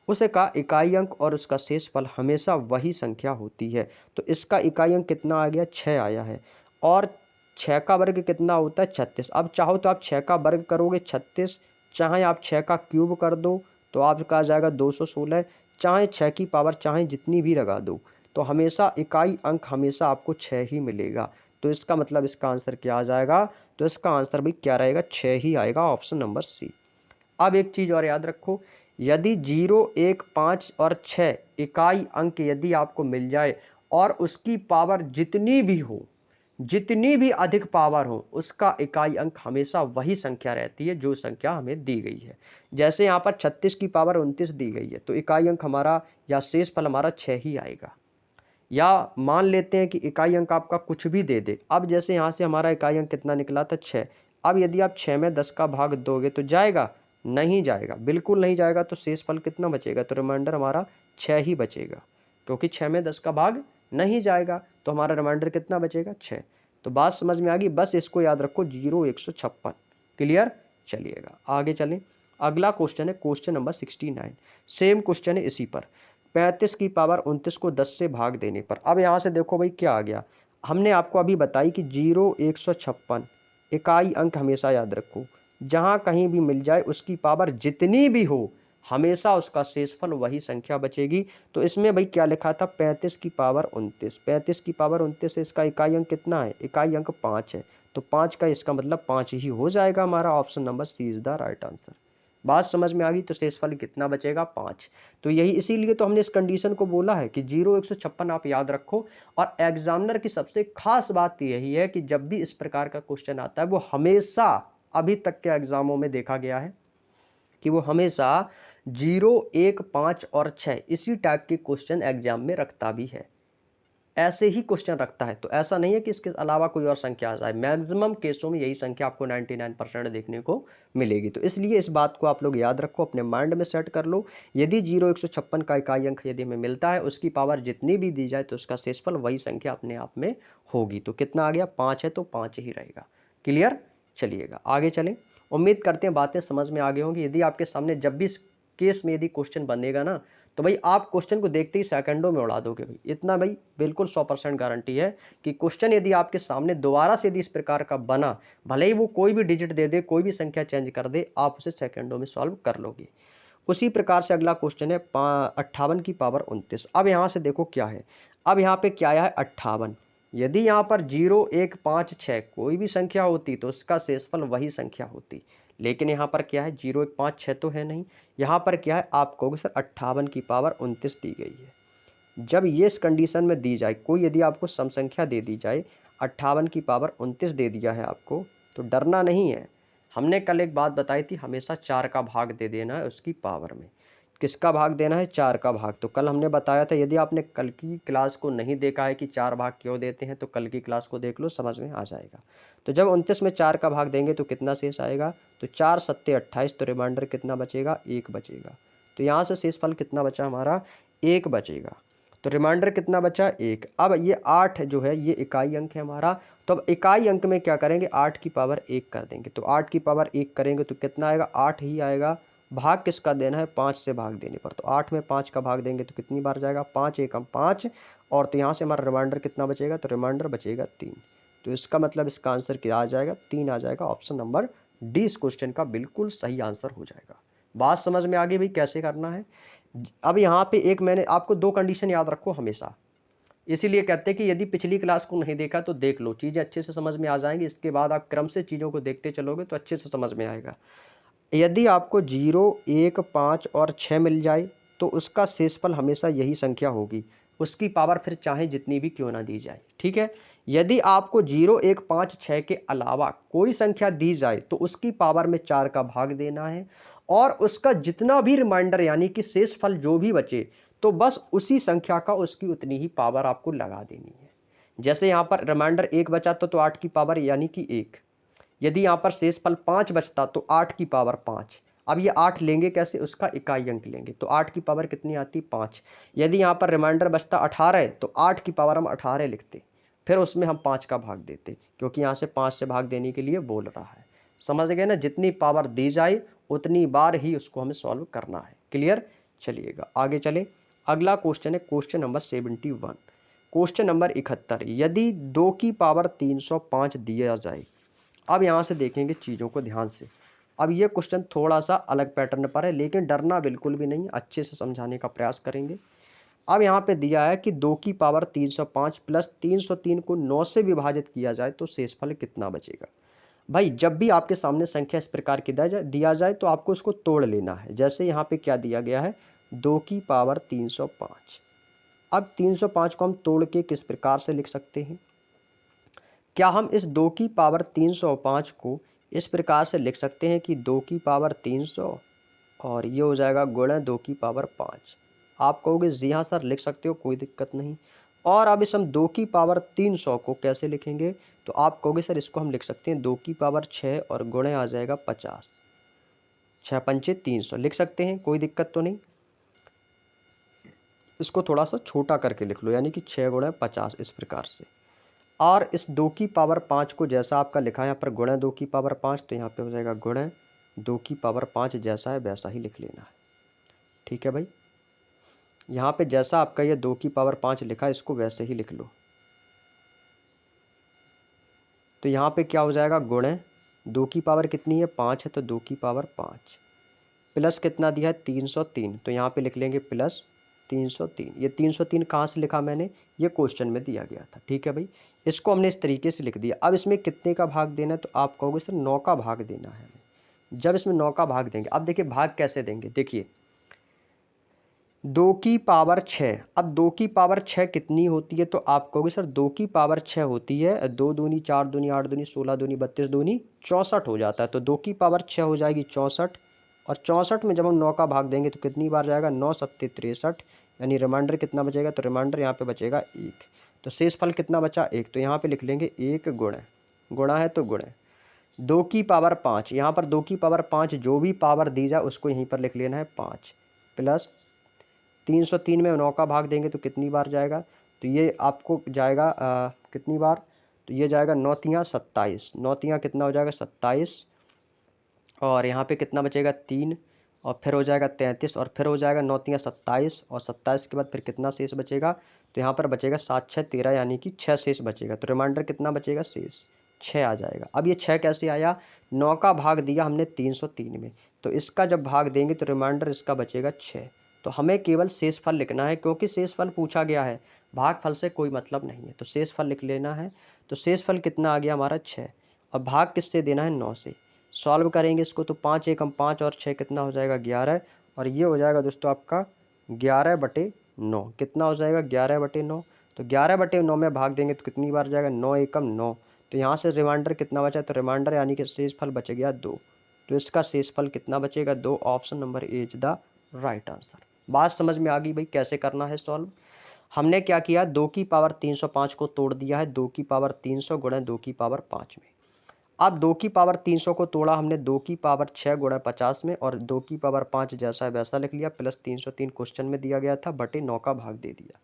उसका इकाई अंक और उसका शेषफल हमेशा वही संख्या होती है। तो इसका इकाई अंक कितना आ गया, 6 आया है और 6 का वर्ग कितना होता है 36। अब चाहो तो आप 6 का वर्ग करोगे 36, चाहे आप 6 का क्यूब कर दो तो आपका आ जाएगा 216, चाहे 6 की पावर चाहे जितनी भी लगा दो, तो हमेशा इकाई अंक हमेशा आपको 6 ही मिलेगा। तो इसका मतलब इसका आंसर क्या आ जाएगा, तो इसका आंसर भी क्या रहेगा, 6 ही आएगा, ऑप्शन नंबर सी। अब एक चीज़ और याद रखो, यदि 0, 1, 5 और 6 इकाई अंक यदि आपको मिल जाए और उसकी पावर जितनी भी हो, जितनी भी अधिक पावर हो, उसका इकाई अंक हमेशा वही संख्या रहती है जो संख्या हमें दी गई है। जैसे यहाँ पर 36 की पावर 29 दी गई है तो इकाई अंक हमारा या शेषफल हमारा 6 ही आएगा। या मान लेते हैं कि इकाई अंक आपका कुछ भी दे दे। अब जैसे यहाँ से हमारा इकाई अंक कितना निकला था 6, अब यदि आप 6 में 10 का भाग दोगे तो जाएगा, नहीं जाएगा, बिल्कुल नहीं जाएगा। तो शेषफल कितना बचेगा, तो रिमाइंडर हमारा 6 ही बचेगा, क्योंकि 6 में 10 का भाग नहीं जाएगा तो हमारा रिमाइंडर कितना बचेगा 6। तो बात समझ में आ गई, बस इसको याद रखो 0, 156। क्लियर, चलिएगा आगे चलें। अगला क्वेश्चन है क्वेश्चन नंबर 69। सेम क्वेश्चन है इसी पर, 35 की पावर 29 को 10 से भाग देने पर। अब यहाँ से देखो भाई क्या आ गया, हमने आपको अभी बताई कि 0, 156 इकाई अंक हमेशा याद रखो, जहाँ कहीं भी मिल जाए उसकी पावर जितनी भी हो हमेशा उसका शेषफल वही संख्या बचेगी। तो इसमें भाई क्या लिखा था, 35 की पावर 29, 35 की पावर 29 है, इसका इकाई अंक कितना है, इकाई अंक 5 है, तो 5 का इसका मतलब 5 ही हो जाएगा हमारा। Option number C is the right answer. बात समझ में आ गई। तो शेषफल कितना बचेगा, 5। तो यही इसीलिए तो हमने इस कंडीशन को बोला है कि 0 156 आप याद रखो। और एग्जामिनर की सबसे खास बात यही है कि जब भी इस प्रकार का क्वेश्चन आता है वो हमेशा, अभी तक के एग्जामों में देखा गया है कि वो हमेशा 0 1 5 और 6 इसी टाइप के क्वेश्चन एग्जाम में रखता भी है, ऐसे ही क्वेश्चन रखता है। तो ऐसा नहीं है कि इसके अलावा कोई और संख्या आ जाए, मैक्सिमम केसों में यही संख्या आपको 99% देखने को मिलेगी। तो इसलिए इस बात को आप लोग याद रखो, अपने माइंड में सेट कर लो। यदि 0 156 का इकाई अंक यदि हमें मिलता है, उसकी पावर जितनी भी दी जाए तो उसका शेषफल वही संख्या अपने आप में होगी। तो कितना आ गया, 5 है, तो 5 ही रहेगा। क्लियर, चलिएगा आगे चलें। उम्मीद करते हैं बातें समझ में आ गई होंगी। यदि आपके सामने जब भी इस केस में यदि क्वेश्चन बनेगा ना, तो भाई आप क्वेश्चन को देखते ही सेकंडों में उड़ा दोगे भाई, इतना भाई बिल्कुल 100% गारंटी है कि क्वेश्चन यदि आपके सामने दोबारा से यदि इस प्रकार का बना, भले ही वो कोई भी डिजिट दे दे, कोई भी संख्या चेंज कर दे, आप उसे सेकंडों में सॉल्व कर लोगे। उसी प्रकार से अगला क्वेश्चन है 58 की पावर 29। अब यहाँ से देखो क्या है, अब यहाँ पे क्या आया है 58। यदि यहाँ पर 0 1 5 6 कोई भी संख्या होती तो उसका शेषफल वही संख्या होती, लेकिन यहाँ पर क्या है, 0 1 5 6 तो है नहीं। यहाँ पर क्या है, आप कहोगे सर 58 की पावर 29 दी गई है। जब ये इस कंडीशन में दी जाए, कोई यदि आपको सम संख्या दे दी जाए, 58 की पावर 29 दे दिया है आपको, तो डरना नहीं है। हमने कल एक बात बताई थी, हमेशा 4 का भाग दे देना है उसकी पावर में। किसका भाग देना है, 4 का भाग। तो कल हमने बताया था, यदि आपने कल की क्लास को नहीं देखा है कि 4 भाग क्यों देते हैं, तो कल की क्लास को देख लो, समझ में आ जाएगा। तो जब 29 में 4 का भाग देंगे तो कितना शेष आएगा, तो 4 सत्ते 28, तो रिमाइंडर कितना बचेगा, 1 बचेगा। तो यहाँ से शेषफल कितना बचा हमारा, 1 बचेगा। तो रिमाइंडर कितना बचा, 1। अब ये 8 जो है ये इकाई अंक है हमारा। तो अब इकाई अंक में क्या करेंगे, 8 की पावर 1 कर देंगे। तो 8 की पावर 1 करेंगे तो कितना आएगा, 8 ही आएगा। भाग किसका देना है, 5 से भाग देने पर। तो 8 में 5 का भाग देंगे तो कितनी बार जाएगा, 5 एकम 5। और तो यहाँ से हमारा रिमाइंडर कितना बचेगा, तो रिमाइंडर बचेगा 3। तो इसका मतलब इसका आंसर क्या आ जाएगा, 3 आ जाएगा। ऑप्शन नंबर डी इस क्वेश्चन का बिल्कुल सही आंसर हो जाएगा। बात समझ में आ गई भाई कैसे करना है। अब यहाँ पे एक मैंने आपको 2 कंडीशन याद रखो हमेशा, इसीलिए कहते हैं कि यदि पिछली क्लास को नहीं देखा तो देख लो, चीज़ें अच्छे से समझ में आ जाएंगी। इसके बाद आप क्रम से चीज़ों को देखते चलोगे तो अच्छे से समझ में आएगा। यदि आपको 0 1 5 और 6 मिल जाए तो उसका शेषफल हमेशा यही संख्या होगी, उसकी पावर फिर चाहे जितनी भी क्यों ना दी जाए, ठीक है। यदि आपको 0 1 5 6 के अलावा कोई संख्या दी जाए तो उसकी पावर में 4 का भाग देना है, और उसका जितना भी रिमाइंडर यानी कि शेषफल जो भी बचे, तो बस उसी संख्या का उसकी उतनी ही पावर आपको लगा देनी है। जैसे यहाँ पर रिमाइंडर 1 बचा तो 8 की पावर यानी कि 1। यदि यहाँ पर शेषफल 5 बचता तो 8 की पावर 5। अब ये 8 लेंगे कैसे, उसका इकाई अंक लेंगे, तो 8 की पावर कितनी आती, 5। यदि यहाँ पर रिमाइंडर बचता 18 तो 8 की पावर हम 18 लिखते, फिर उसमें हम 5 का भाग देते, क्योंकि यहाँ से 5 से भाग देने के लिए बोल रहा है। समझ गए ना, जितनी पावर दी जाए उतनी बार ही उसको हमें सॉल्व करना है। क्लियर, चलिएगा आगे चले। अगला क्वेश्चन है क्वेश्चन नंबर 71। क्वेश्चन नंबर 71, यदि 2 की पावर 305 दिया जाए। अब यहाँ से देखेंगे चीज़ों को ध्यान से। अब ये क्वेश्चन थोड़ा सा अलग पैटर्न पर है, लेकिन डरना बिल्कुल भी नहीं, अच्छे से समझाने का प्रयास करेंगे। अब यहाँ पे दिया है कि 2 की पावर 305 प्लस 303 को 9 से विभाजित किया जाए तो शेषफल कितना बचेगा। भाई जब भी आपके सामने संख्या इस प्रकार की दिया जाए तो आपको उसको तोड़ लेना है। जैसे यहाँ पे क्या दिया गया है, 2 की पावर 305। अब 305 को हम तोड़ के किस प्रकार से लिख सकते हैं, क्या हम इस 2 की पावर 305 को इस प्रकार से लिख सकते हैं कि 2 की पावर 300 और ये हो जाएगा गुणा 2 की पावर 5। आप कहोगे जी हाँ सर लिख सकते हो, कोई दिक्कत नहीं। और अब इस हम 2 की पावर 300 को कैसे लिखेंगे, तो आप कहोगे सर इसको हम लिख सकते हैं 2 की पावर 6 और गुणे आ जाएगा 50। 6 पंचे 300 लिख सकते हैं, कोई दिक्कत तो नहीं। इसको थोड़ा सा छोटा करके लिख लो, यानी कि 6 गुणे 50 इस प्रकार से। और इस 2 की पावर 5 को जैसा आपका लिखा है यहाँ पर गुणा 2 की पावर 5, तो यहाँ पे हो जाएगा गुणा 2 की पावर 5, जैसा है वैसा ही लिख लेना है। ठीक है भाई, यहाँ पे जैसा आपका ये 2 की पावर 5 लिखा है इसको वैसे ही लिख लो। तो यहाँ पे क्या हो जाएगा, गुणे 2 की पावर कितनी है 5 है, तो 2 की पावर 5 प्लस कितना दिया है 303, तो यहाँ पे लिख लेंगे प्लस 303। ये 303 कहाँ से लिखा मैंने, ये क्वेश्चन में दिया गया था। ठीक है भाई, इसको हमने इस तरीके से लिख दिया। अब इसमें कितने का भाग देना है, तो आप कहोगे सर 9 का भाग देना है हमें। जब इसमें 9 का भाग देंगे, अब देखिए भाग कैसे देंगे, देखिए 2 की पावर 6। अब 2 की पावर 6 कितनी होती है, तो आप कहोगे सर 2 की पावर 6 होती है 2 दूनी 4 दूनी 8 दूनी 16 दूनी 32 दूनी 64 हो जाता है। तो 2 की पावर 6 हो जाएगी 64, और 64 में जब हम 9 का भाग देंगे तो कितनी बार जाएगा, 9 सत्ते 63, यानी रिमाइंडर कितना बचेगा, तो रिमाइंडर यहाँ पे बचेगा 1। तो शेष फल कितना बचा 1, तो यहाँ पे लिख लेंगे 1 गुणे, गुणा है तो गुणे 2 की पावर 5। यहाँ पर 2 की पावर 5 जो भी पावर दी जाए उसको यहीं पर लिख लेना है 5, प्लस 303 में 9 का भाग देंगे तो कितनी बार जाएगा, तो ये आपको जाएगा कितनी बार, तो ये जाएगा 9 तियाँ 27, 9 तियाँ कितना हो जाएगा 27, और यहाँ पे कितना बचेगा 3, और फिर हो जाएगा 33, और फिर हो जाएगा 9 तियाँ 27, और 27 के बाद फिर कितना शेष बचेगा, तो यहाँ पर बचेगा 7 6 13, यानी कि 6 शेष बचेगा। तो रिमाइंडर कितना बचेगा, शेष 6 आ जाएगा। अब ये 6 कैसे आया, 9 का भाग दिया हमने 303 में, तो इसका जब भाग देंगे तो रिमाइंडर इसका बचेगा 6। तो हमें केवल शेषफल लिखना है, क्योंकि शेषफल पूछा गया है, भागफल से कोई मतलब नहीं है, तो शेषफल लिख लेना है। तो शेषफल कितना आ गया हमारा 6, और भाग किससे देना है 9 से। सॉल्व करेंगे इसको तो 5 एकम 5 और 6 कितना हो जाएगा 11, और ये हो जाएगा दोस्तों आपका 11/9। कितना हो जाएगा 11/9, तो 11/9 में भाग देंगे तो कितनी बार जाएगा, 9 एकम 9। तो यहाँ से रिमाइंडर कितना बचा, तो रिमाइंडर यानी कि शेषफल बच गया 2। तो इसका शेषफल कितना बचेगा 2। Option number A is the right answer. बात समझ में आ गई भाई कैसे करना है सॉल्व। हमने क्या किया, 2 की पावर 305 को तोड़ दिया है 2 की पावर 300 गुणे 2 की पावर 5 में। अब 2 की पावर 300 को तोड़ा हमने 2 की पावर 6 गुणा 50 में, और 2 की पावर 5 जैसा है वैसा लिख लिया, प्लस 303 क्वेश्चन में दिया गया था, बटे 9 का भाग दे दिया।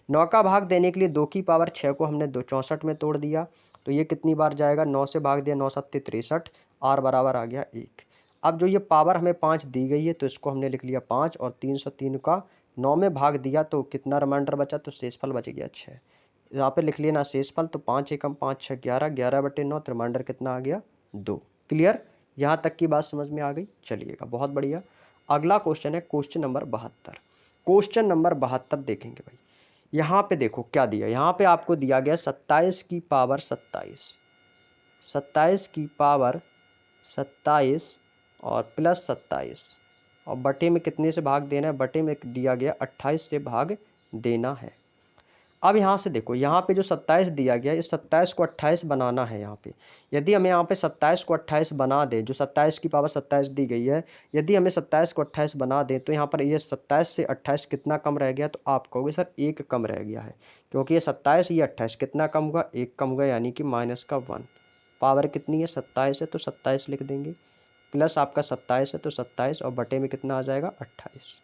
9 का भाग देने के लिए 2 की पावर 6 को हमने 64 में तोड़ दिया, तो ये कितनी बार जाएगा, 9 से भाग दिया, 9 सत्ते 63, आर बराबर आ गया 1। अब जो ये पावर हमें 5 दी गई है तो इसको हमने लिख लिया 5, और 303 का 9 में भाग दिया तो कितना रिमाइंडर बचा, तो शेषफल बच गया 6। यहाँ पे लिख लेना शेषफल, तो 5 एकम 5 6 11, 11/9, तो रिमाइंडर कितना आ गया 2। क्लियर, यहाँ तक की बात समझ में आ गई, चलिएगा बहुत बढ़िया। अगला क्वेश्चन है क्वेश्चन नंबर 72। क्वेश्चन नंबर 72 देखेंगे भाई। यहाँ पे देखो क्या दिया, यहाँ पे आपको दिया गया 27 की पावर 27, 27 की पावर 27 और प्लस 27, और बटे में कितने से भाग देना है, बटे में दिया गया 28 से भाग देना है। अब यहाँ से देखो, यहाँ पे जो 27 दिया गया, इस 27 को 28 बनाना है। यहाँ पे यदि हमें यहाँ पे 27 को 28 बना दें, जो 27 की पावर 27 दी गई है, यदि हमें 27 को 28 बना दें तो यहाँ पर ये 27 से 28 कितना कम रह गया, तो आप कहोगे सर 1 कम रह गया है, क्योंकि ये 27 ये 28 कितना कम हुआ, 1 कम हुआ, यानी कि माइनस का 1। पावर कितनी है 27 है तो 27 लिख देंगे, प्लस आपका 27 है तो 27, और बटे में कितना आ जाएगा 28।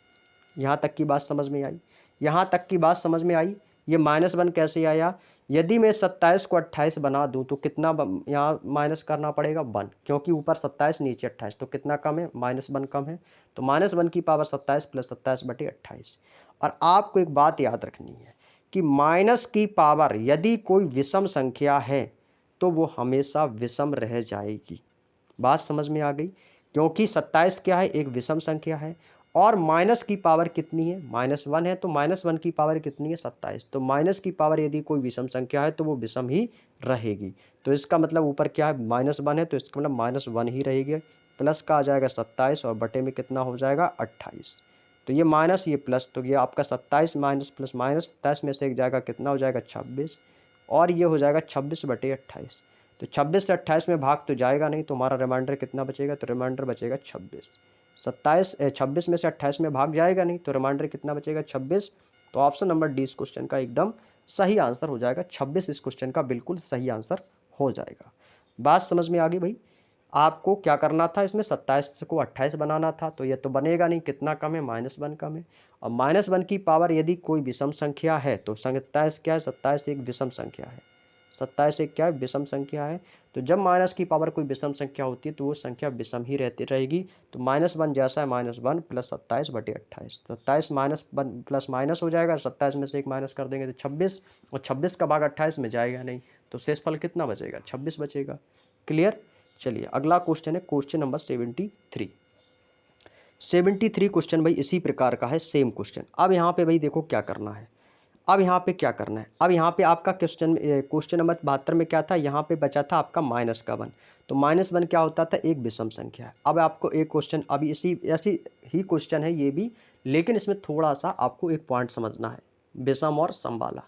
यहाँ तक की बात समझ में आई, यहाँ तक की बात समझ में आई। ये -1 कैसे आया, यदि मैं 27 को 28 बना दूं तो कितना यहाँ माइनस करना पड़ेगा 1, क्योंकि ऊपर 27 नीचे 28, तो कितना कम है -1 कम है, तो -1 की पावर 27 प्लस 27/28। और आपको एक बात याद रखनी है कि माइनस की पावर यदि कोई विषम संख्या है तो वो हमेशा विषम रह जाएगी। बात समझ में आ गई, क्योंकि 27 क्या है, एक विषम संख्या है, और माइनस की पावर कितनी है, -1 है, तो -1 की पावर कितनी है 27। तो माइनस की पावर यदि कोई विषम संख्या है तो वो विषम ही रहेगी। तो इसका मतलब ऊपर क्या है -1 है, तो इसका मतलब -1 ही रहेगी। प्लस का आ जाएगा 27, और बटे में कितना हो जाएगा 28। तो ये माइनस ये प्लस, तो ये आपका 27 माइनस प्लस माइनस 10 में से एक जाएगा, कितना हो जाएगा 26, और ये हो जाएगा 26/28। तो 26 से 28 में भाग तो जाएगा नहीं, तो हमारा रिमाइंडर कितना बचेगा, तो रिमाइंडर बचेगा 26। 26 में से 28 में भाग जाएगा नहीं, तो रिमाइंडर कितना बचेगा 26। तो ऑप्शन नंबर डी इस क्वेश्चन का एकदम सही आंसर हो जाएगा, 26 इस क्वेश्चन का बिल्कुल सही आंसर हो जाएगा। बात समझ में आ गई भाई। आपको क्या करना था, इसमें 27 को 28 बनाना था, तो ये तो बनेगा नहीं, कितना कम है -1 कम है, और -1 की पावर यदि कोई विषम संख्या है तो 27 क्या है, 27 एक विषम संख्या है, 27 एक क्या है, विषम संख्या है। तो जब माइनस की पावर कोई विषम संख्या होती है तो वो संख्या विषम ही रहती रहेगी। तो -1 जैसा है, -1 प्लस 27/28, 27 -1 प्लस माइनस हो जाएगा, 27 में से एक माइनस कर देंगे तो 26, और 26 का भाग 28 में जाएगा नहीं, तो शेषफल कितना बचेगा, 26 बचेगा। क्लियर। चलिए अगला क्वेश्चन है क्वेश्चन नंबर 73। 73 क्वेश्चन भाई इसी प्रकार का है, सेम क्वेश्चन। अब यहाँ पे भाई देखो क्या करना है, अब यहाँ पे क्या करना है, अब यहाँ पे आपका क्वेश्चन नंबर 72 में क्या था, यहाँ पे बचा था आपका -1। तो -1 क्या होता था, एक विषम संख्या है। अब आपको एक क्वेश्चन, अभी इसी ऐसी ही क्वेश्चन है ये भी, लेकिन इसमें थोड़ा सा आपको एक पॉइंट समझना है, विषम और सम वाला।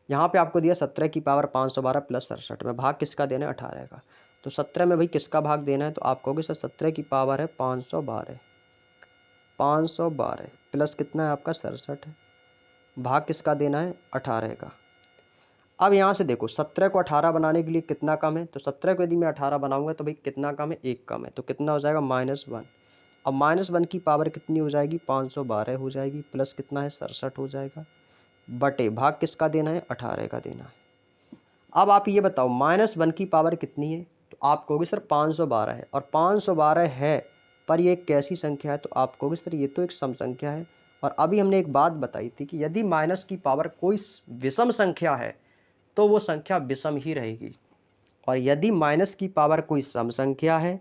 यहाँ पे आपको दिया 17 की पावर 512 प्लस 67 में भाग किसका देना है, 18 का। तो 17 में भाई किसका भाग देना है, तो आप कहोगे सर 17 की पावर है 512, 512 प्लस कितना है आपका 67 है, भाग किसका देना है, 18 का। अब यहाँ से देखो 17 को 18 बनाने के लिए कितना कम है, तो 17 को यदि मैं 18 बनाऊंगा तो भाई कितना कम है, एक कम है, तो कितना हो जाएगा, -1। अब -1 की पावर कितनी हो जाएगी, 512 हो जाएगी, प्लस कितना है 67 हो जाएगा, बटे भाग किसका देना है, 18 का देना है। अब आप ये बताओ -1 की पावर कितनी है, तो आप कहोगे सर 512 है, और 512 है पर ये एक कैसी संख्या है, तो आप कहोगे सर ये तो एक सम संख्या है। और अभी हमने एक बात बताई थी कि यदि माइनस की पावर कोई विषम संख्या है तो वो संख्या विषम ही रहेगी, और यदि माइनस की पावर कोई सम संख्या है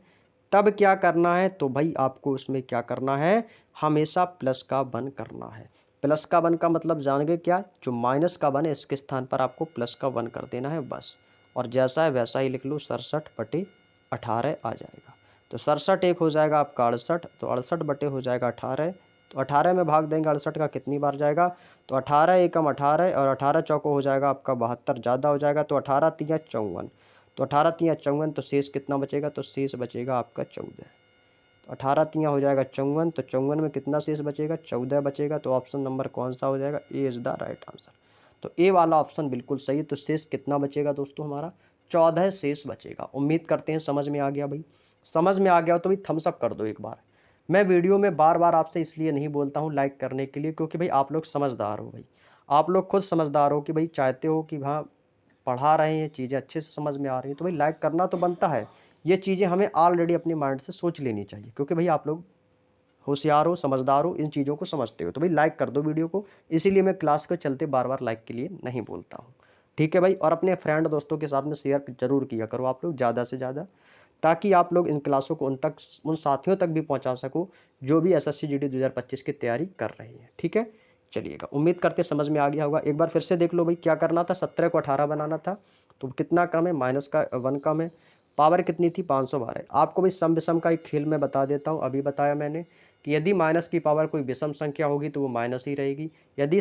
तब क्या करना है, तो भाई आपको उसमें क्या करना है, हमेशा प्लस का 1 करना है। प्लस का 1 का मतलब जान गए क्या, जो माइनस का 1 है इसके स्थान पर आपको प्लस का 1 कर देना है बस, और जैसा है वैसा ही लिख लो, 67/18 आ जाएगा। तो 67 एक हो जाएगा आपका 68, तो 68 बटे हो जाएगा 18, तो 18 में भाग देंगे 68 का कितनी बार जाएगा, तो 18 एकम 18, और 18 चौको हो जाएगा आपका 72, ज़्यादा हो जाएगा, तो 18 तिया 54, तो 18 तिया 54, तो शेष कितना बचेगा, तो शेष बचेगा आपका 14। तो 18 तिया हो जाएगा 54, तो 54 में कितना शेष बचेगा, 14 बचेगा। तो ऑप्शन नंबर कौन सा हो जाएगा, A is the right answer. तो ए वाला ऑप्शन बिल्कुल सही है। तो शेष कितना बचेगा दोस्तों, हमारा 14 शेष बचेगा। उम्मीद करते हैं समझ में आ गया भाई। समझ में आ गया हो तो भाई थम्स अप कर दो एक बार। मैं वीडियो में बार बार आपसे इसलिए नहीं बोलता हूँ लाइक करने के लिए, क्योंकि भाई आप लोग समझदार हो भाई, आप लोग खुद समझदार हो कि भाई चाहते हो कि हाँ पढ़ा रहे हैं, चीज़ें अच्छे से समझ में आ रही हैं, तो भाई लाइक करना तो बनता है। ये चीज़ें हमें ऑलरेडी अपने माइंड से सोच लेनी चाहिए, क्योंकि भाई आप लोग होशियार हो, समझदार हो, इन चीज़ों को समझते हो, तो भाई लाइक कर दो वीडियो को। इसीलिए मैं क्लास के चलते बार बार लाइक के लिए नहीं बोलता हूँ। ठीक है भाई, और अपने फ्रेंड दोस्तों के साथ में शेयर जरूर किया करो आप लोग ज़्यादा से ज़्यादा, ताकि आप लोग इन क्लासों को उन साथियों तक भी पहुँचा सको जो भी SSC GD 2025 की तैयारी कर रहे हैं। ठीक है, चलिएगा, उम्मीद करते समझ में आ गया होगा। एक बार फिर से देख लो भाई क्या करना था, 17 को 18 बनाना था, तो कितना कम है, माइनस का 1 कम है, पावर कितनी थी 512। आपको भी सम विषम का एक खेल मैं बता देता हूँ, अभी बताया मैंने कि यदि माइनस की पावर कोई विषम संख्या होगी तो वो माइनस ही रहेगी, यदि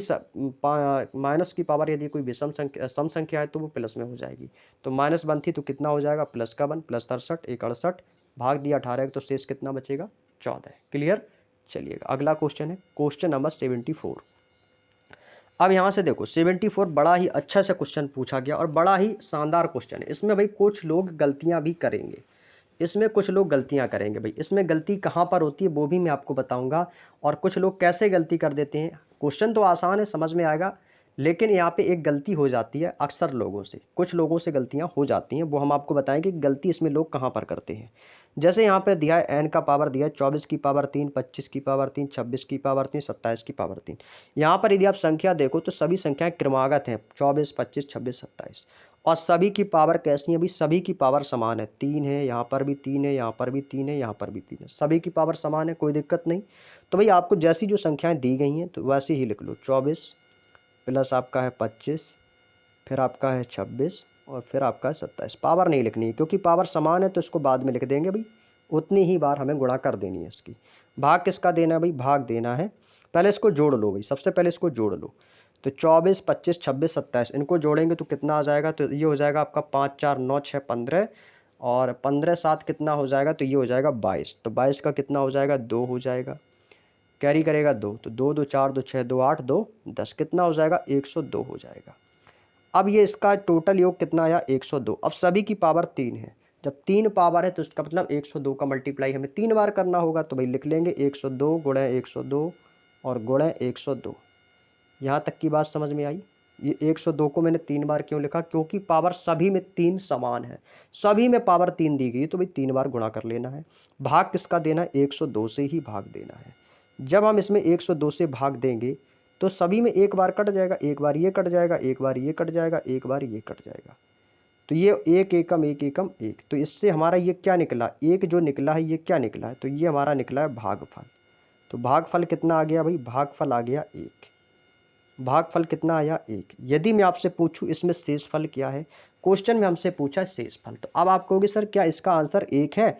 माइनस की पावर यदि कोई विषम संख्या सम संख्या है तो वो प्लस में हो जाएगी। तो -1 थी तो कितना हो जाएगा, प्लस का 1, प्लस 63 एक 68, भाग दिया 18, तो शेष कितना बचेगा, 14। क्लियर। चलिएगा अगला क्वेश्चन है क्वेश्चन नंबर 74। अब यहाँ से देखो 74 बड़ा ही अच्छा सा क्वेश्चन पूछा गया और बड़ा ही शानदार क्वेश्चन है। इसमें भाई कुछ लोग गलतियाँ भी करेंगे, इसमें कुछ लोग गलतियां करेंगे भाई। इसमें गलती कहाँ पर होती है वो भी मैं आपको बताऊंगा, और कुछ लोग कैसे गलती कर देते हैं। क्वेश्चन तो आसान है, समझ में आएगा, लेकिन यहाँ पे एक गलती हो जाती है अक्सर लोगों से, कुछ लोगों से गलतियाँ हो जाती हैं, वो हम आपको बताएंगे कि गलती इसमें लोग कहाँ पर करते हैं। जैसे यहाँ पे दिया है n का पावर दिया है 24 की पावर 3, 25 की पावर 3, 26 की पावर 3, 27 की पावर 3। यहाँ पर यदि आप संख्या देखो तो सभी संख्याएं क्रमागत हैं, 24, 25, 26, 27, और सभी की पावर कैसी है भाई, सभी की पावर समान है, 3 है, यहाँ पर भी 3 है, यहाँ पर भी 3 है, यहाँ पर भी 3 है, सभी की पावर समान है, कोई दिक्कत नहीं। तो भाई आपको जैसी जो संख्याएं दी गई हैं तो वैसे ही लिख लो, 24 प्लस आपका है 25, फिर आपका है 26, और फिर आपका है 27। पावर नहीं लिखनी है क्योंकि पावर समान है, तो इसको बाद में लिख देंगे भाई, उतनी ही बार हमें गुणा कर देनी है इसकी। भाग किसका देना है भाई, भाग देना है, पहले इसको जोड़ लो भाई, सबसे पहले इसको जोड़ लो। तो 24, 25, 26, 27 इनको जोड़ेंगे तो कितना आ जाएगा, तो ये हो जाएगा आपका 5, 4, 9, 6, 15, और 15, 7 कितना हो जाएगा, तो ये हो जाएगा 22। तो 22 का कितना हो जाएगा, 2 हो जाएगा, कैरी करेगा 2, तो 2, 2, 4, 2, 6, 2, 8, 2, 10 कितना हो जाएगा, 102 हो जाएगा। अब ये इसका टोटल योग कितना आया, 102। अब सभी की पावर 3 है, जब 3 पावर है तो इसका मतलब 102 का मल्टीप्लाई हमें 3 बार करना होगा, तो भाई लिख लेंगे 102 गुणे 102 और गुणे 102। यहाँ तक की बात समझ में आई। ये 102 को मैंने 3 बार क्यों लिखा, क्योंकि पावर सभी में 3 समान है, सभी में पावर 3 दी गई, तो भाई 3 बार गुणा कर लेना है। भाग किसका देना है, 102 से ही भाग देना है। जब हम इसमें 102 से भाग देंगे तो सभी में एक बार कट जाएगा, एक बार ये कट जाएगा, एक बार ये कट जाएगा, एक बार ये कट जाएगा, तो ये एक एकम एक एकम एक, तो इससे हमारा ये क्या निकला, एक जो निकला है ये क्या निकला है, तो ये हमारा निकला है भागफल। तो भागफल कितना आ गया भाई, भागफल आ गया एक। भागफल कितना आया, एक। यदि मैं आपसे पूछूं इसमें शेषफल क्या है, क्वेश्चन में हमसे पूछा है शेषफल, तो अब आप कहोगे सर क्या इसका आंसर एक है।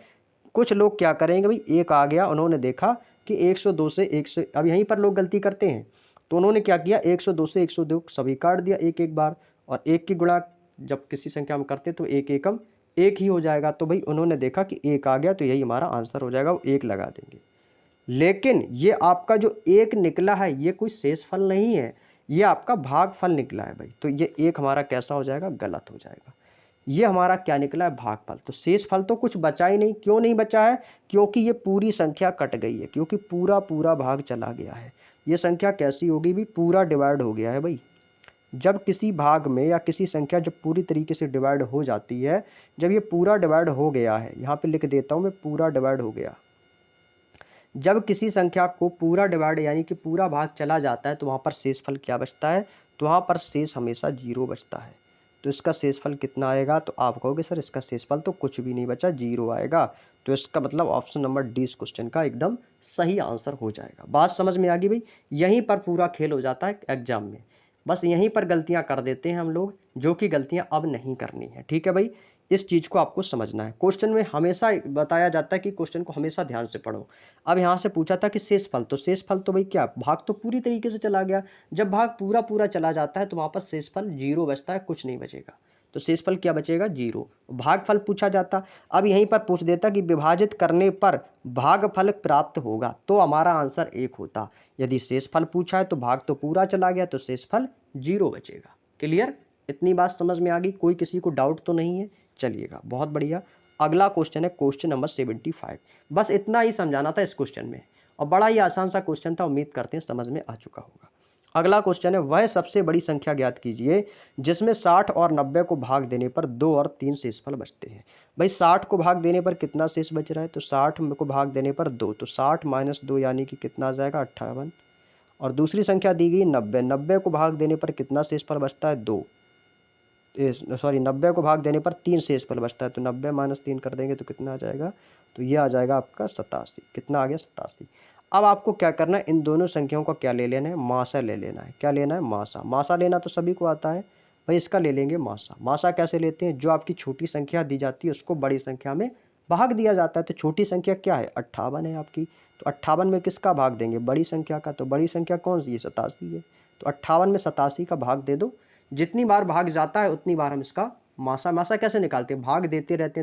कुछ लोग क्या करेंगे भाई, एक आ गया, उन्होंने देखा कि 102 से 100, अब यहीं पर लोग गलती करते हैं, तो उन्होंने क्या किया, 102 से 102 सभी काट दिया एक एक बार, और एक की गुणा जब किसी संख्या में करते तो एक एकम एक ही हो जाएगा, तो भाई उन्होंने देखा कि एक आ गया तो यही हमारा आंसर हो जाएगा, वो एक लगा देंगे। लेकिन ये आपका जो एक निकला है ये कोई शेषफल नहीं है, ये आपका भागफल निकला है भाई, तो ये एक हमारा कैसा हो जाएगा, गलत हो जाएगा। ये हमारा क्या निकला है, भागफल। तो शेषफल तो कुछ बचा ही नहीं, क्यों नहीं बचा है, क्योंकि ये पूरी संख्या कट गई है, क्योंकि पूरा पूरा भाग चला गया है। ये संख्या कैसी होगी भी, पूरा डिवाइड हो गया है भाई। जब किसी भाग में या किसी संख्या जब पूरी तरीके से डिवाइड हो जाती है, जब ये पूरा डिवाइड हो गया है, यहाँ पे लिख देता हूँ मैं, पूरा डिवाइड हो गया। जब किसी संख्या को पूरा डिवाइड यानी कि पूरा भाग चला जाता है तो वहाँ पर शेषफल क्या बचता है, तो वहाँ पर शेष हमेशा 0 बचता है। तो इसका शेषफल कितना आएगा, तो आप कहोगे सर इसका शेषफल तो कुछ भी नहीं बचा, 0 आएगा। तो इसका मतलब ऑप्शन नंबर डी इस क्वेश्चन का एकदम सही आंसर हो जाएगा। बात समझ में आ गई भाई, यहीं पर पूरा खेल हो जाता है एग्जाम में, बस यहीं पर गलतियां कर देते हैं हम लोग, जो कि गलतियां अब नहीं करनी है, ठीक है भाई। इस चीज़ को आपको समझना है। क्वेश्चन में हमेशा बताया जाता है कि क्वेश्चन को हमेशा ध्यान से पढ़ो। अब यहाँ से पूछा था कि शेषफल, तो शेषफल तो भाई क्या, भाग तो पूरी तरीके से चला गया। जब भाग पूरा पूरा चला जाता है तो वहाँ पर शेषफल 0 बचता है, कुछ नहीं बचेगा। तो शेषफल क्या बचेगा, 0। भागफल पूछा जाता, अब यहीं पर पूछ देता कि विभाजित करने पर भागफल प्राप्त होगा, तो हमारा आंसर 1 होता। यदि शेषफल पूछा है तो भाग तो पूरा चला गया, तो शेषफल 0 बचेगा। क्लियर, इतनी बात समझ में आ गई, कोई किसी को डाउट तो नहीं है। चलिएगा, बहुत बढ़िया। अगला क्वेश्चन है क्वेश्चन नंबर 75। बस इतना ही समझाना था इस क्वेश्चन में, और बड़ा ही आसान सा क्वेश्चन था, उम्मीद करते हैं समझ में आ चुका होगा। अगला क्वेश्चन है, वह सबसे बड़ी संख्या ज्ञात कीजिए जिसमें 60 और 90 को भाग देने पर 2 और 3 शेषफल बचते हैं। भाई 60 को भाग देने पर कितना शेष बच रहा है, तो 60 को भाग देने पर 2, तो 60 माइनस 2 यानी कि कितना आ जाएगा, 58। और दूसरी संख्या दी गई 90, 90 को भाग देने पर कितना शेषफल बचता है, 2, सॉरी 90 को भाग देने पर 3 शेषफल बचता है, तो 90 माइनस 3 कर देंगे तो कितना आ जाएगा, तो ये आ जाएगा आपका 87। कितना आ गया, 87। अब आपको क्या करना है, इन दोनों संख्याओं का क्या ले लेना है, मासा ले लेना है। क्या लेना है, मासा। मासा लेना तो सभी को आता है भाई, इसका ले लेंगे मासा। मासा कैसे लेते हैं, जो आपकी छोटी संख्या दी जाती है उसको बड़ी संख्या में भाग दिया जाता है। तो छोटी संख्या क्या है, 58 है आपकी, तो 58 में किसका भाग देंगे, बड़ी संख्या का। तो बड़ी संख्या कौन सी है, 87 है। तो 58 में 87 का भाग दे दो, जितनी बार भाग जाता है उतनी बार हम इसका मासा। मासा कैसे निकालते हैं, भाग देते रहते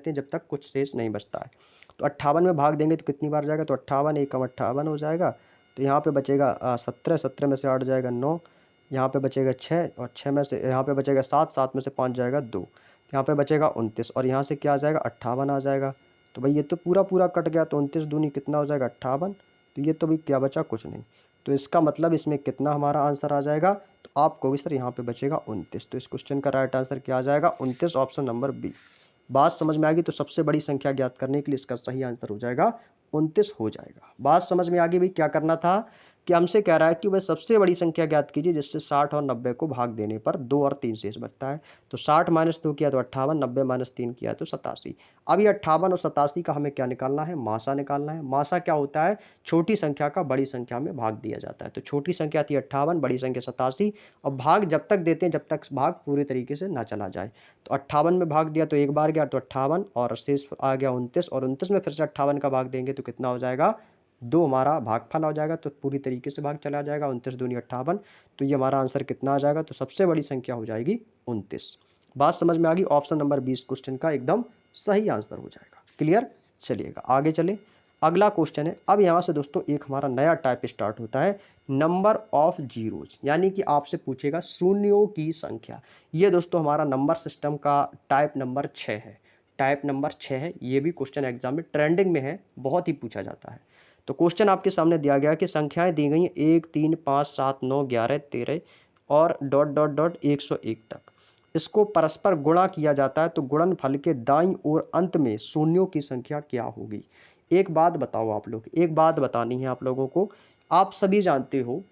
हैं जब तक कुछ शेष नहीं बचता है। तो 58 में भाग देंगे तो कितनी बार जाएगा, तो 58 एकम 58 हो जाएगा। तो यहाँ पे बचेगा 17, 17 में से 8 जाएगा 9, यहाँ पे बचेगा 6, और 6 में से यहाँ पे बचेगा 7, 7 में से 5 जाएगा 2, यहाँ पे बचेगा 29, और यहाँ से क्या आ जाएगा, 58 आ जाएगा। तो भाई ये तो पूरा पूरा कट गया, तो 29 दूनी कितना हो जाएगा, 58। तो ये तो भाई क्या बचा, कुछ नहीं। तो इसका मतलब इसमें कितना हमारा आंसर आ जाएगा, तो आप कहोगे सर यहाँ पे बचेगा 29। तो इस क्वेश्चन का राइट आंसर क्या आ जाएगा, 29, ऑप्शन नंबर बी। बात समझ में आ गई, तो सबसे बड़ी संख्या ज्ञात करने के लिए इसका सही आंसर हो जाएगा 29 हो जाएगा। बात समझ में आ गई भाई, क्या करना था कि हमसे कह रहा है कि वह सबसे बड़ी संख्या ज्ञात कीजिए जिससे 60 और 90 को भाग देने पर 2 और 3 शेष बचता है। तो 60 माइनस 2 किया तो 58, 90 माइनस 3 किया तो 87। अब ये 58 और 87 का हमें क्या निकालना है, मासा निकालना है। मासा क्या होता है, छोटी संख्या का बड़ी संख्या में भाग दिया जाता है। तो छोटी संख्या थी 58, बड़ी संख्या 87, और भाग जब तक देते हैं जब तक भाग पूरी तरीके से ना चला जाए। तो 58 में भाग दिया तो एक बार गया, तो 58, और शेष आ गया 29, और 29 में फिर से 58 का भाग देंगे तो कितना हो जाएगा, 2 हमारा भागफल हो जाएगा। तो पूरी तरीके से भाग चला जाएगा, 29 दूनी 58। तो ये हमारा आंसर कितना आ जाएगा, तो सबसे बड़ी संख्या हो जाएगी 29। बात समझ में आ गई, ऑप्शन नंबर 20 क्वेश्चन का एकदम सही आंसर हो जाएगा। क्लियर, चलिएगा आगे चले। अगला क्वेश्चन है, अब यहाँ से दोस्तों एक हमारा नया टाइप स्टार्ट होता है, नंबर ऑफ जीरोज, यानी कि आपसे पूछेगा शून्यों की संख्या। ये दोस्तों हमारा नंबर सिस्टम का टाइप नंबर 6 है। टाइप नंबर 6 है, ये भी क्वेश्चन एग्जाम में ट्रेंडिंग में है, बहुत ही पूछा जाता है। तो क्वेश्चन आपके सामने दिया गया कि संख्याएं दी गई हैं 1, 3, 5, 7, 9, 11, 13, और डॉट डॉट डॉट 101 तक। इसको परस्पर गुणा किया जाता है तो गुणनफल के दाईं ओर अंत में शून्यों की संख्या क्या होगी। एक बात बताओ आप लोग, एक बात बतानी है आप लोगों को। आप सभी जानते हो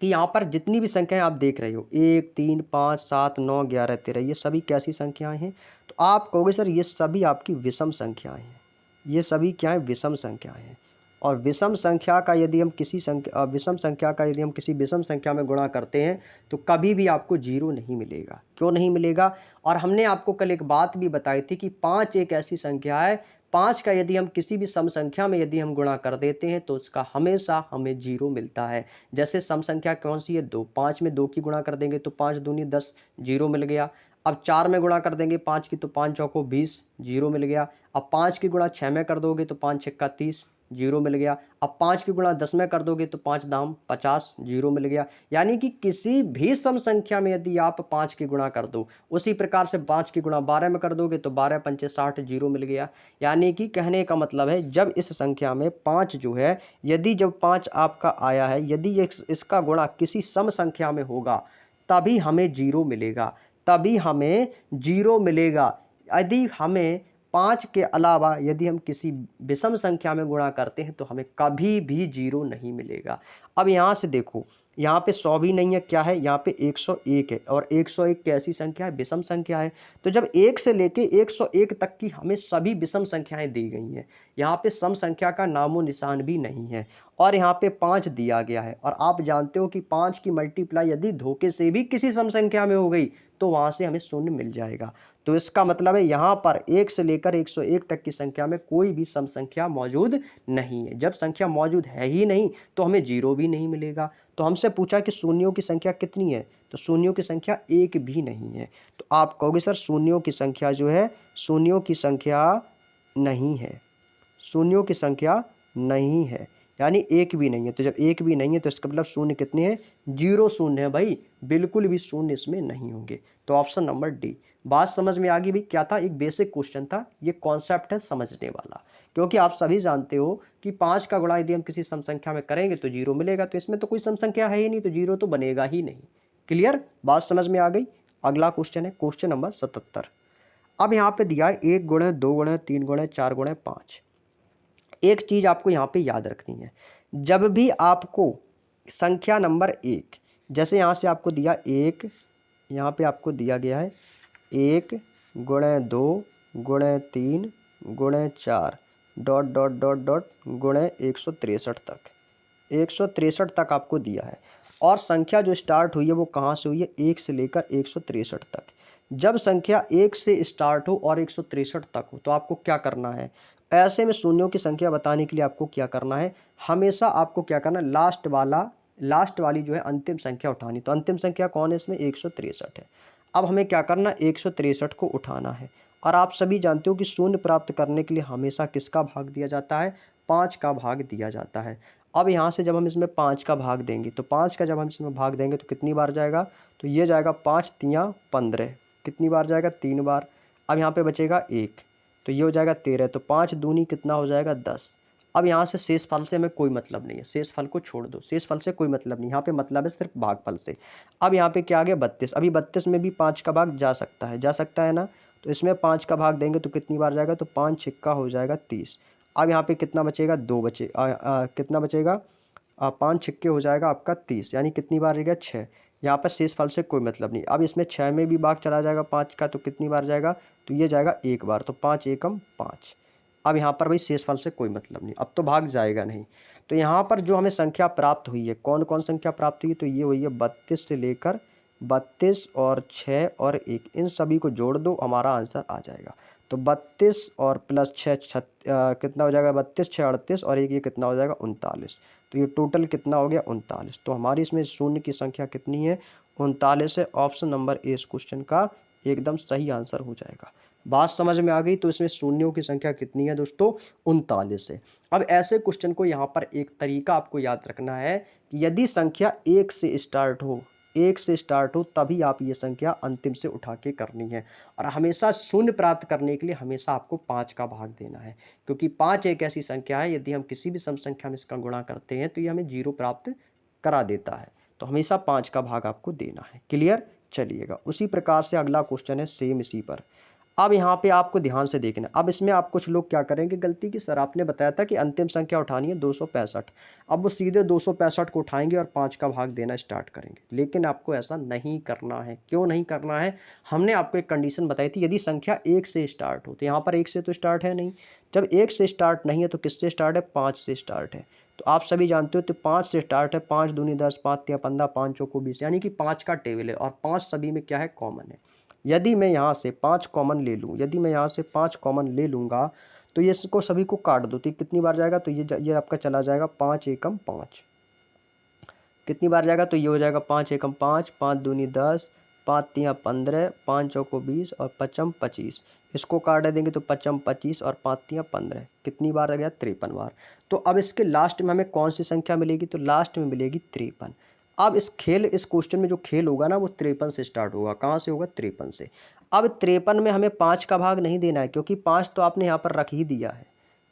कि यहाँ पर जितनी भी संख्याएं आप देख रहे हो 1 3 5 7 9 11 13, ये सभी कैसी संख्याएं हैं? तो आप कहोगे सर ये सभी आपकी विषम संख्याएं हैं। ये सभी क्या है? विषम संख्याएं हैं। और विषम संख्या का यदि हम किसी विषम संख्या का यदि हम किसी विषम संख्या में गुणा करते हैं तो कभी भी आपको जीरो नहीं मिलेगा। क्यों नहीं मिलेगा? और हमने आपको कल एक बात भी बताई थी कि 5 एक ऐसी संख्या है, 5 का यदि हम किसी भी सम संख्या में यदि हम गुणा कर देते हैं तो उसका हमेशा हमें जीरो मिलता है। जैसे सम संख्या कौन सी है? 2। 5 में 2 की गुणा कर देंगे तो 5 दूनी 10, जीरो मिल गया। अब 4 में गुणा कर देंगे 5 की तो 5 चौको 20, जीरो मिल गया। अब 5 की गुणा 6 में कर दोगे तो 5 छक्का 30, जीरो मिल गया। अब 5 की गुणा 10 में कर दोगे तो 5 दाम 50, जीरो मिल गया। यानी कि किसी भी सम संख्या में यदि आप 5 की गुणा कर दो, उसी प्रकार से 5 की गुणा 12 में कर दोगे तो 12 पंचे 60, जीरो मिल गया। यानी कि कहने का मतलब है जब इस संख्या में 5 जो है, यदि जब 5 आपका आया है, यदि इसका गुणा किसी सम संख्या में होगा तभी हमें जीरो मिलेगा, तभी हमें जीरो मिलेगा। यदि हमें 5 के अलावा यदि हम किसी विषम संख्या में गुणा करते हैं तो हमें कभी भी जीरो नहीं मिलेगा। अब यहाँ से देखो, यहाँ पे 100 भी नहीं है, क्या है? यहाँ पे 101 है, और 101 कैसी संख्या है? विषम संख्या है। तो जब 1 से लेके 101 तक की हमें सभी विषम संख्याएं दी गई हैं, यहाँ पे सम संख्या का नामो निशान भी नहीं है, और यहाँ पे 5 दिया गया है। और आप जानते हो कि 5 की मल्टीप्लाई यदि धोखे से भी किसी सम संख्या में हो गई तो वहाँ से हमें शून्य मिल जाएगा। तो इसका मतलब है यहाँ पर 1 से लेकर 101 तक की संख्या में कोई भी सम संख्या मौजूद नहीं है। जब संख्या मौजूद है ही नहीं तो हमें जीरो भी नहीं मिलेगा। तो हमसे पूछा कि शून्यों की संख्या कितनी है, तो शून्यों की संख्या एक भी नहीं है। तो आप कहोगे सर शून्यों की संख्या जो है, शून्यों की संख्या नहीं है, शून्यों की संख्या नहीं है, यानी एक भी नहीं है। तो जब एक भी नहीं है तो इसका मतलब शून्य कितने हैं? जीरो शून्य है भाई, बिल्कुल भी शून्य इसमें नहीं होंगे। तो ऑप्शन नंबर डी। बात समझ में आ गई भाई? क्या था? एक बेसिक क्वेश्चन था, ये कॉन्सेप्ट है समझने वाला। क्योंकि आप सभी जानते हो कि 5 का गुणा यदि हम किसी सम संख्या में करेंगे तो जीरो मिलेगा, तो इसमें तो कोई सम संख्या है ही नहीं, तो जीरो तो बनेगा ही नहीं। क्लियर? बात समझ में आ गई? अगला क्वेश्चन है क्वेश्चन नंबर 77। अब यहाँ पे दिया है 1 गुणे 2 गुणे 3 गुणे 4 गुणे 5। एक चीज आपको यहाँ पे याद रखनी है, जब भी आपको संख्या नंबर 1, जैसे यहाँ से आपको दिया 1, यहाँ पे आपको दिया गया है 1 गुणे 2 गुणे 3 गुणे 4 डॉट डॉट डॉट डॉट गुणे 163 तक, 163 तक आपको दिया है। और संख्या जो स्टार्ट हुई है वो कहाँ से हुई है? 1 से लेकर 163 तक। जब संख्या 1 से स्टार्ट हो और 163 तक हो तो आपको क्या करना है? ऐसे में शून्यों की संख्या बताने के लिए आपको क्या करना है? हमेशा आपको क्या करना है? लास्ट वाली जो है अंतिम संख्या उठानी। तो अंतिम संख्या कौन है इसमें? 163 है। अब हमें क्या करना? 163 को उठाना है। और आप सभी जानते हो कि शून्य प्राप्त करने के लिए हमेशा किसका भाग दिया जाता है? 5 का भाग दिया जाता है। अब यहाँ से जब हम इसमें 5 का भाग देंगे तो 5 का जब हम इसमें भाग देंगे तो कितनी बार जाएगा? तो ये जाएगा 5 तियाँ 15, कितनी बार जाएगा? 3 बार। अब यहाँ पे बचेगा 1, तो ये हो जाएगा 13, तो 5 दूनी कितना हो जाएगा? 10। अब यहाँ से शेष फल से हमें कोई मतलब नहीं है, शेष फल को छोड़ दो, शेष फल से कोई मतलब नहीं, यहाँ पे मतलब है सिर्फ भागफल से। अब यहाँ पे क्या आ गया? 32। अभी 32 में भी 5 का भाग जा सकता है ना? तो इसमें 5 का भाग देंगे तो कितनी बार जाएगा? तो 5 छिक्का हो जाएगा 30। अब यहाँ पे कितना बचेगा? 2 बचे, कितना बचेगा? 5 छिक्के हो जाएगा आपका 30, यानी कितनी बार रह गया? 6। यहाँ पर शेष फल से कोई मतलब नहीं। अब इसमें 6 में भी भाग चला जाएगा 5 का, तो कितनी बार जाएगा? तो ये जाएगा 1 बार, तो 5 एकम 5। अब यहाँ पर भाई शेष फल से कोई मतलब नहीं, अब तो भाग जाएगा नहीं। तो यहाँ पर जो हमें संख्या प्राप्त हुई है, कौन कौन संख्या प्राप्त हुई है? तो ये हुई है 32 से लेकर 32 और 6 और 1, इन सभी को जोड़ दो, हमारा आंसर आ जाएगा। तो 32 और प्लस 6 कितना हो जाएगा? 32 6 38 और 1 ये कितना हो जाएगा? 39। तो ये टोटल कितना हो गया? 39। तो हमारी इसमें शून्य की संख्या कितनी है? 39 है। ऑप्शन नंबर ए इस क्वेश्चन का एकदम सही आंसर हो जाएगा। बात समझ में आ गई? तो इसमें शून्यों की संख्या कितनी है दोस्तों? 39 है। अब ऐसे क्वेश्चन को यहाँ पर एक तरीका आपको याद रखना है कि यदि संख्या 1 से स्टार्ट हो, 1 से स्टार्ट हो तभी आप ये संख्या अंतिम से उठा के करनी है। और हमेशा शून्य प्राप्त करने के लिए हमेशा आपको 5 का भाग देना है, क्योंकि 5 एक ऐसी संख्या है यदि हम किसी भी सम संख्या में इसका गुणा करते हैं तो ये हमें जीरो प्राप्त करा देता है। तो हमेशा 5 का भाग आपको देना है। क्लियर? चलिएगा, उसी प्रकार से अगला क्वेश्चन है सेम इसी पर। अब यहाँ पे आपको ध्यान से देखना। अब इसमें आप कुछ लोग क्या करेंगे गलती की, सर आपने बताया था कि अंतिम संख्या उठानी है 265। अब वो सीधे 265 को उठाएंगे और 5 का भाग देना स्टार्ट करेंगे, लेकिन आपको ऐसा नहीं करना है। क्यों नहीं करना है? हमने आपको एक कंडीशन बताई थी, यदि संख्या 1 से स्टार्ट हो, तो यहाँ पर 1 से तो स्टार्ट है नहीं। जब 1 से स्टार्ट नहीं है तो किससे स्टार्ट है? 5 से स्टार्ट है। तो आप सभी जानते हो तो 5 से स्टार्ट है। 5 दूनी 10, 5 तिया 15, 5 चौको 20, यानी कि 5 का टेबल है और 5 सभी में क्या है? कॉमन है। यदि मैं यहाँ से 5 कॉमन ले लूँ, यदि मैं यहाँ से 5 कॉमन ले लूँगा तो ये इसको सभी को काट दो, तो कितनी बार जाएगा? तो ये आपका चला जाएगा 5 एकम 5। कितनी बार जाएगा? तो ये हो जाएगा 5 एकम 5, 5 दूनी 10, 5 तिया 15, 5 चौको 20 और 5m 25। इसको काट देंगे तो 5m 25 और 5 तिया 15। कितनी बार आ गया? 53 बार। तो अब इसके लास्ट में हमें कौन सी संख्या मिलेगी? तो लास्ट में मिलेगी 53। अब इस क्वेश्चन में जो खेल होगा ना वो 53 से स्टार्ट होगा। कहाँ से होगा? 53 से। अब 53 में हमें 5 का भाग नहीं देना है, क्योंकि 5 तो आपने यहाँ पर रख ही दिया है।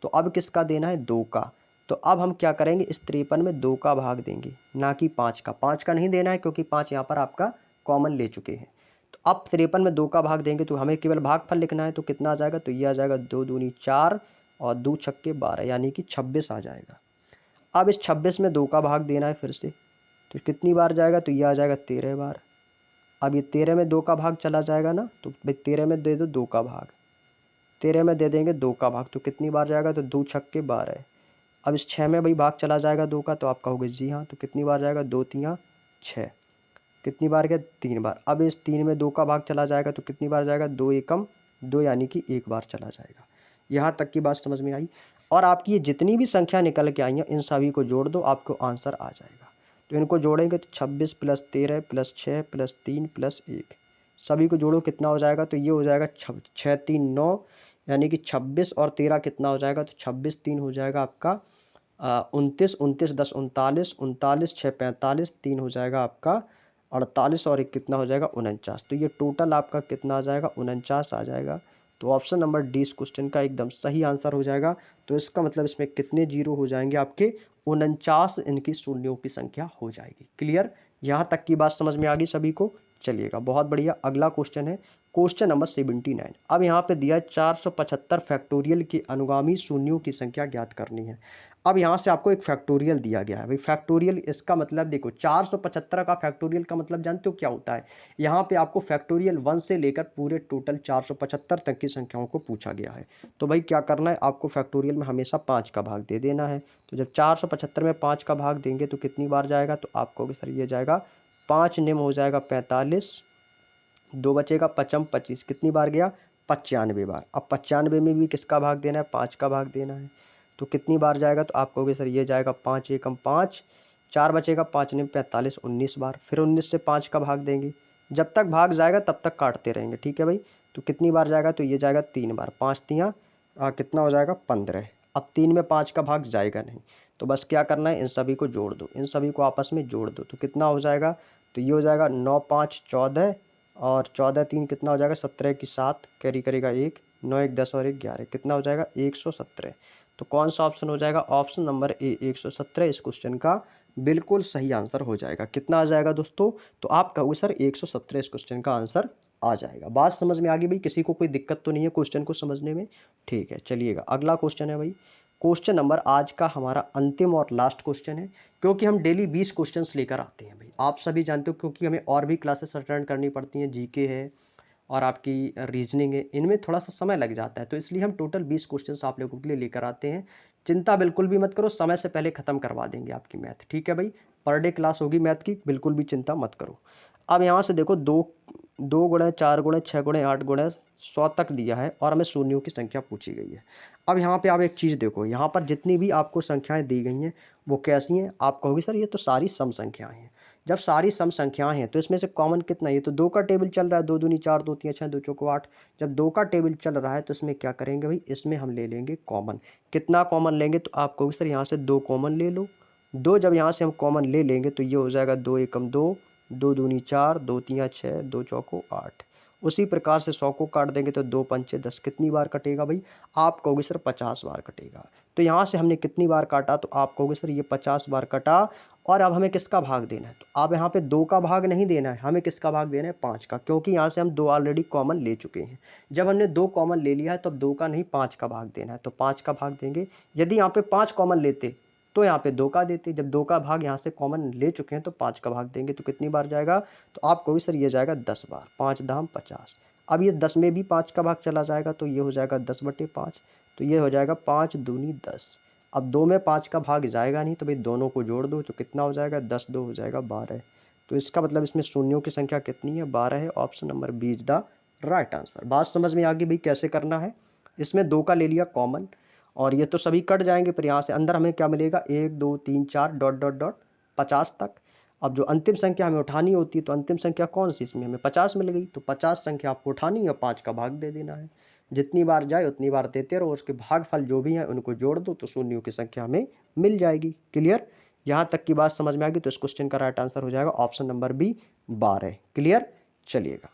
तो अब किसका देना है? 2 का। तो अब हम क्या करेंगे? इस 53 में 2 का भाग देंगे, ना कि 5 का। 5 का नहीं देना है क्योंकि 5 यहाँ पर आपका कॉमन ले चुके हैं। तो अब 53 में 2 का भाग देंगे तो हमें केवल भागफल लिखना है। तो कितना आ जाएगा? तो ये आ जाएगा 2 दूनी 4 और 2 छक्के 12, यानी कि 26 आ जाएगा। अब इस 26 में 2 का भाग देना है फिर से, तो कितनी बार जाएगा? तो ये आ जाएगा 13 बार। अब ये 13 में 2 का भाग चला जाएगा ना, तो भाई 13 में दे दो 2 का भाग, 13 में दे देंगे 2 का भाग, तो कितनी बार जाएगा? तो 2 छक्के 12। अब इस 6 में भाई भाग चला जाएगा 2 का, तो आप कहोगे जी हाँ, तो कितनी बार जाएगा? 2 तिया 6। कितनी बार गया? 3 बार। अब इस 3 में 2 का भाग चला जाएगा तो कितनी बार जाएगा? 2 एकम 2, यानी कि 1 बार चला जाएगा। यहाँ तक की बात समझ में आई? और आपकी ये जितनी भी संख्या निकल के आई हैं इन सभी को जोड़ दो, आपको आंसर आ जाएगा। तो इनको जोड़ेंगे तो 26 + 13 + 6 + 3 + 1, सभी को जोड़ो कितना हो जाएगा? तो ये हो जाएगा 6 3 9, यानी कि 26 और 13 कितना हो जाएगा? तो 26 3 हो जाएगा आपका 29, 29 10 39, 39 6 45, 3 हो जाएगा आपका 48 और 1 कितना हो जाएगा? 49। तो ये टोटल आपका कितना आ जाएगा? 49 आ जाएगा। तो ऑप्शन नंबर डी इस क्वेश्चन का एकदम सही आंसर हो जाएगा। तो इसका मतलब इसमें कितने जीरो हो जाएंगे आपके? 49 इनकी शून्यों की संख्या हो जाएगी। क्लियर? यहाँ तक की बात समझ में आ गई सभी को? चलिएगा, बहुत बढ़िया। अगला क्वेश्चन है क्वेश्चन नंबर 79। अब यहाँ पे दिया 475 फैक्टोरियल के अनुगामी शून्यों की संख्या ज्ञात करनी है। अब यहाँ से आपको एक फैक्टोरियल दिया गया है। भाई फैक्टोरियल इसका मतलब देखो, 475 का फैक्टोरियल का मतलब जानते हो क्या होता है? यहाँ पे आपको फैक्टोरियल 1 से लेकर पूरे टोटल 475 तक की संख्याओं को पूछा गया है। तो भाई क्या करना है आपको? फैक्टोरियल में हमेशा 5 का भाग दे देना है। तो जब 475 में 5 का भाग देंगे तो कितनी बार जाएगा? तो आपको सर ये जाएगा 5 निम हो जाएगा 45, 2 बचेगा 5m 25, कितनी बार गया? 95 बार। अब 95 में भी किसका भाग देना है? 5 का भाग देना है। तो कितनी बार जाएगा? तो आप कहोगे सर ये जाएगा 5 एकम 5, 4 बचेगा 5 निम 45, 19 बार। फिर 19 से 5 का भाग देंगे, जब तक भाग जाएगा तब तक काटते रहेंगे। ठीक है भाई? तो कितनी बार जाएगा? तो ये जाएगा 3 बार। 5 तियाँ कितना हो जाएगा? 15। अब 3 में 5 का भाग जाएगा नहीं, तो बस क्या करना है? इन सभी को जोड़ दो, इन सभी को आपस में जोड़ दो, तो कितना हो जाएगा? तो ये हो जाएगा 9 5 14 और 14 3 कितना हो जाएगा? 17 की 7 कैरी करेगा 1, 9 1 10 और 1 11, कितना हो जाएगा? 117। तो कौन सा ऑप्शन हो जाएगा? ऑप्शन नंबर ए 117 इस क्वेश्चन का बिल्कुल सही आंसर हो जाएगा। कितना आ जाएगा दोस्तों? तो आप कहोगे सर 117 इस क्वेश्चन का आंसर आ जाएगा। बात समझ में आ गई भाई? किसी को कोई दिक्कत तो नहीं है क्वेश्चन को समझने में? ठीक है, चलिएगा अगला क्वेश्चन है भाई। क्वेश्चन नंबर आज का हमारा अंतिम और लास्ट क्वेश्चन है, क्योंकि हम डेली 20 क्वेश्चंस लेकर आते हैं भाई, आप सभी जानते हो, क्योंकि हमें और भी क्लासेस अटेंड करनी पड़ती हैं, जीके है और आपकी रीजनिंग है, इनमें थोड़ा सा समय लग जाता है। तो इसलिए हम टोटल 20 क्वेश्चंस आप लोगों के लिए लेकर आते हैं। चिंता बिल्कुल भी मत करो, समय से पहले ख़त्म करवा देंगे आपकी मैथ। ठीक है भाई? पर डे क्लास होगी मैथ की, बिल्कुल भी चिंता मत करो। अब यहाँ से देखो, 2 गुणे 4 गुणे 6 गुणे 8 गुणे 100 तक दिया है और हमें शून्यों की संख्या पूछी गई है। अब यहाँ पे आप एक चीज़ देखो, यहाँ पर जितनी भी आपको संख्याएं दी गई हैं वो कैसी हैं? आप कहोगे सर ये तो सारी सम संख्याएं हैं। जब सारी सम संख्याएं हैं तो इसमें से कॉमन कितना है? ये तो 2 का टेबल चल रहा है, 2 दूनी 4 2 तिया 6 2 चौको 8। जब 2 का टेबल चल रहा है तो इसमें क्या करेंगे भाई? इसमें हम ले लेंगे कॉमन। कितना कॉमन लेंगे? तो आप कहोगे सर यहाँ से 2 कॉमन ले लो। 2 जब यहाँ से हम कॉमन ले लेंगे तो ये हो जाएगा 2 एकम 2, 2 दूनी 4, 2 तिया 6, 2 चौको 8। उसी प्रकार से 100 को काट देंगे तो 2 पंचे 10, कितनी बार कटेगा भाई? आप कहोगे सर 50 बार कटेगा। तो यहाँ से हमने कितनी बार काटा? तो आप कहोगे सर ये 50 बार कटा और अब हमें किसका भाग देना है? तो अब यहाँ पे 2 का भाग नहीं देना है, हमें किसका भाग देना है? 5 का, क्योंकि यहाँ से हम 2 ऑलरेडी कॉमन ले चुके हैं। जब हमने 2 कॉमन ले लिया है तो अब 2 का नहीं 5 का भाग देना है, तो 5 का भाग देंगे। यदि यहाँ पे 5 कॉमन लेते तो यहाँ पे 2 का देते, जब 2 का भाग यहाँ से कॉमन ले चुके हैं तो 5 का भाग देंगे, तो कितनी बार जाएगा? तो आप कहोगे सर ये जाएगा 10 बार, 5 दाम 50। अब ये 10 में भी 5 का भाग चला जाएगा तो ये हो जाएगा 10/5, तो ये हो जाएगा 5 दूनी 10। अब 2 में 5 का भाग जाएगा नहीं तो भाई दोनों को जोड़ दो तो कितना हो जाएगा? 10 2 हो जाएगा 12। तो इसका मतलब इसमें शून्यों की संख्या कितनी है? 12 है। Option number B is the right answer. बात समझ में आ गई भाई कैसे करना है? इसमें 2 का ले लिया कॉमन और ये तो सभी कट जाएंगे, पर यहाँ से अंदर हमें क्या मिलेगा? 1 2 3 4 डॉट डॉट डॉट 50 तक। अब जो अंतिम संख्या हमें उठानी होती है तो अंतिम संख्या कौन सी? इसमें हमें 50 मिल गई, तो 50 संख्या आपको उठानी है और 5 का भाग दे देना है। जितनी बार जाए उतनी बार देते रहो, उसके भागफल जो भी हैं उनको जोड़ दो तो शून्यों की संख्या हमें मिल जाएगी। क्लियर? यहाँ तक की बात समझ में आ गई तो इस क्वेश्चन का राइट आंसर हो जाएगा ऑप्शन नंबर बी 12। क्लियर? चलिएगा,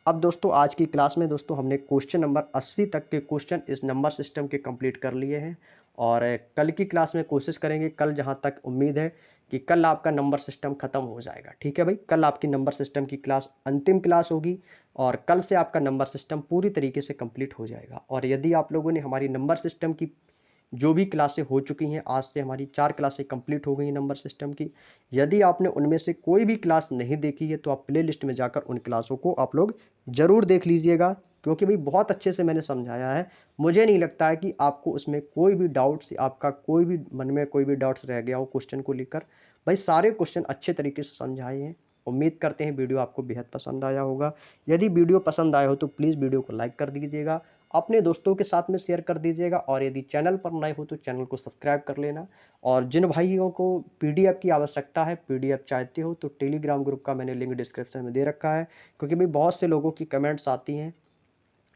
अब दोस्तों आज की क्लास में दोस्तों हमने क्वेश्चन नंबर 80 तक के क्वेश्चन इस नंबर सिस्टम के कंप्लीट कर लिए हैं और कल की क्लास में कोशिश करेंगे, कल जहां तक उम्मीद है कि कल आपका नंबर सिस्टम ख़त्म हो जाएगा। ठीक है भाई, कल आपकी नंबर सिस्टम की क्लास अंतिम क्लास होगी और कल से आपका नंबर सिस्टम पूरी तरीके से कंप्लीट हो जाएगा। और यदि आप लोगों ने हमारी नंबर सिस्टम की जो भी क्लासें हो चुकी हैं, आज से हमारी 4 क्लासें कंप्लीट हो गई हैं नंबर सिस्टम की, यदि आपने उनमें से कोई भी क्लास नहीं देखी है तो आप प्ले लिस्ट में जाकर उन क्लासों को आप लोग ज़रूर देख लीजिएगा, क्योंकि भाई बहुत अच्छे से मैंने समझाया है। मुझे नहीं लगता है कि आपको उसमें कोई भी डाउट्स, आपका कोई भी मन में कोई भी डाउट्स रह गया हो क्वेश्चन को लेकर। भाई सारे क्वेश्चन अच्छे तरीके से समझाए हैं। उम्मीद करते हैं वीडियो आपको बेहद पसंद आया होगा। यदि वीडियो पसंद आया हो तो प्लीज़ वीडियो को लाइक कर दीजिएगा, अपने दोस्तों के साथ में शेयर कर दीजिएगा और यदि चैनल पर नए हो तो चैनल को सब्सक्राइब कर लेना। और जिन भाइयों को पीडीएफ की आवश्यकता है, पीडीएफ चाहते हो, तो टेलीग्राम ग्रुप का मैंने लिंक डिस्क्रिप्शन में दे रखा है, क्योंकि भाई बहुत से लोगों की कमेंट्स आती हैं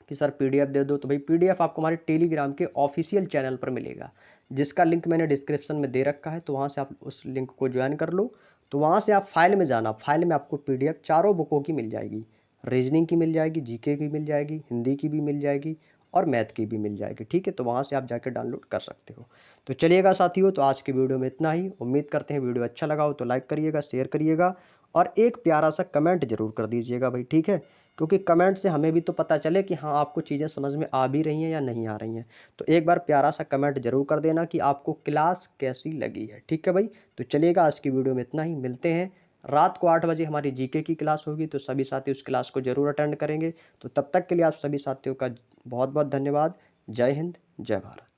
कि सर पीडीएफ दे दो। तो भाई पीडीएफ आपको हमारे टेलीग्राम के ऑफिशियल चैनल पर मिलेगा, जिसका लिंक मैंने डिस्क्रिप्शन में दे रखा है, तो वहाँ से आप उस लिंक को ज्वाइन कर लो। तो वहाँ से आप फाइल में जाना, फाइल में आपको पीडीएफ चारों बुकों की मिल जाएगी, रीजनिंग की मिल जाएगी, जीके की मिल जाएगी, हिंदी की भी मिल जाएगी और मैथ की भी मिल जाएगी। ठीक है, तो वहाँ से आप जाकर डाउनलोड कर सकते हो। तो चलिएगा साथियों, तो आज की वीडियो में इतना ही। उम्मीद करते हैं वीडियो अच्छा लगा हो तो लाइक करिएगा, शेयर करिएगा और एक प्यारा सा कमेंट जरूर कर दीजिएगा भाई। ठीक है, क्योंकि कमेंट से हमें भी तो पता चले कि हाँ आपको चीज़ें समझ में आ भी रही हैं या नहीं आ रही हैं। तो एक बार प्यारा सा कमेंट जरूर कर देना कि आपको क्लास कैसी लगी है। ठीक है भाई, तो चलिएगा आज की वीडियो में इतना ही। मिलते हैं रात को 8 बजे, हमारी जीके की क्लास होगी, तो सभी साथी उस क्लास को जरूर अटेंड करेंगे। तो तब तक के लिए आप सभी साथियों का बहुत बहुत धन्यवाद। जय हिंद, जय भारत।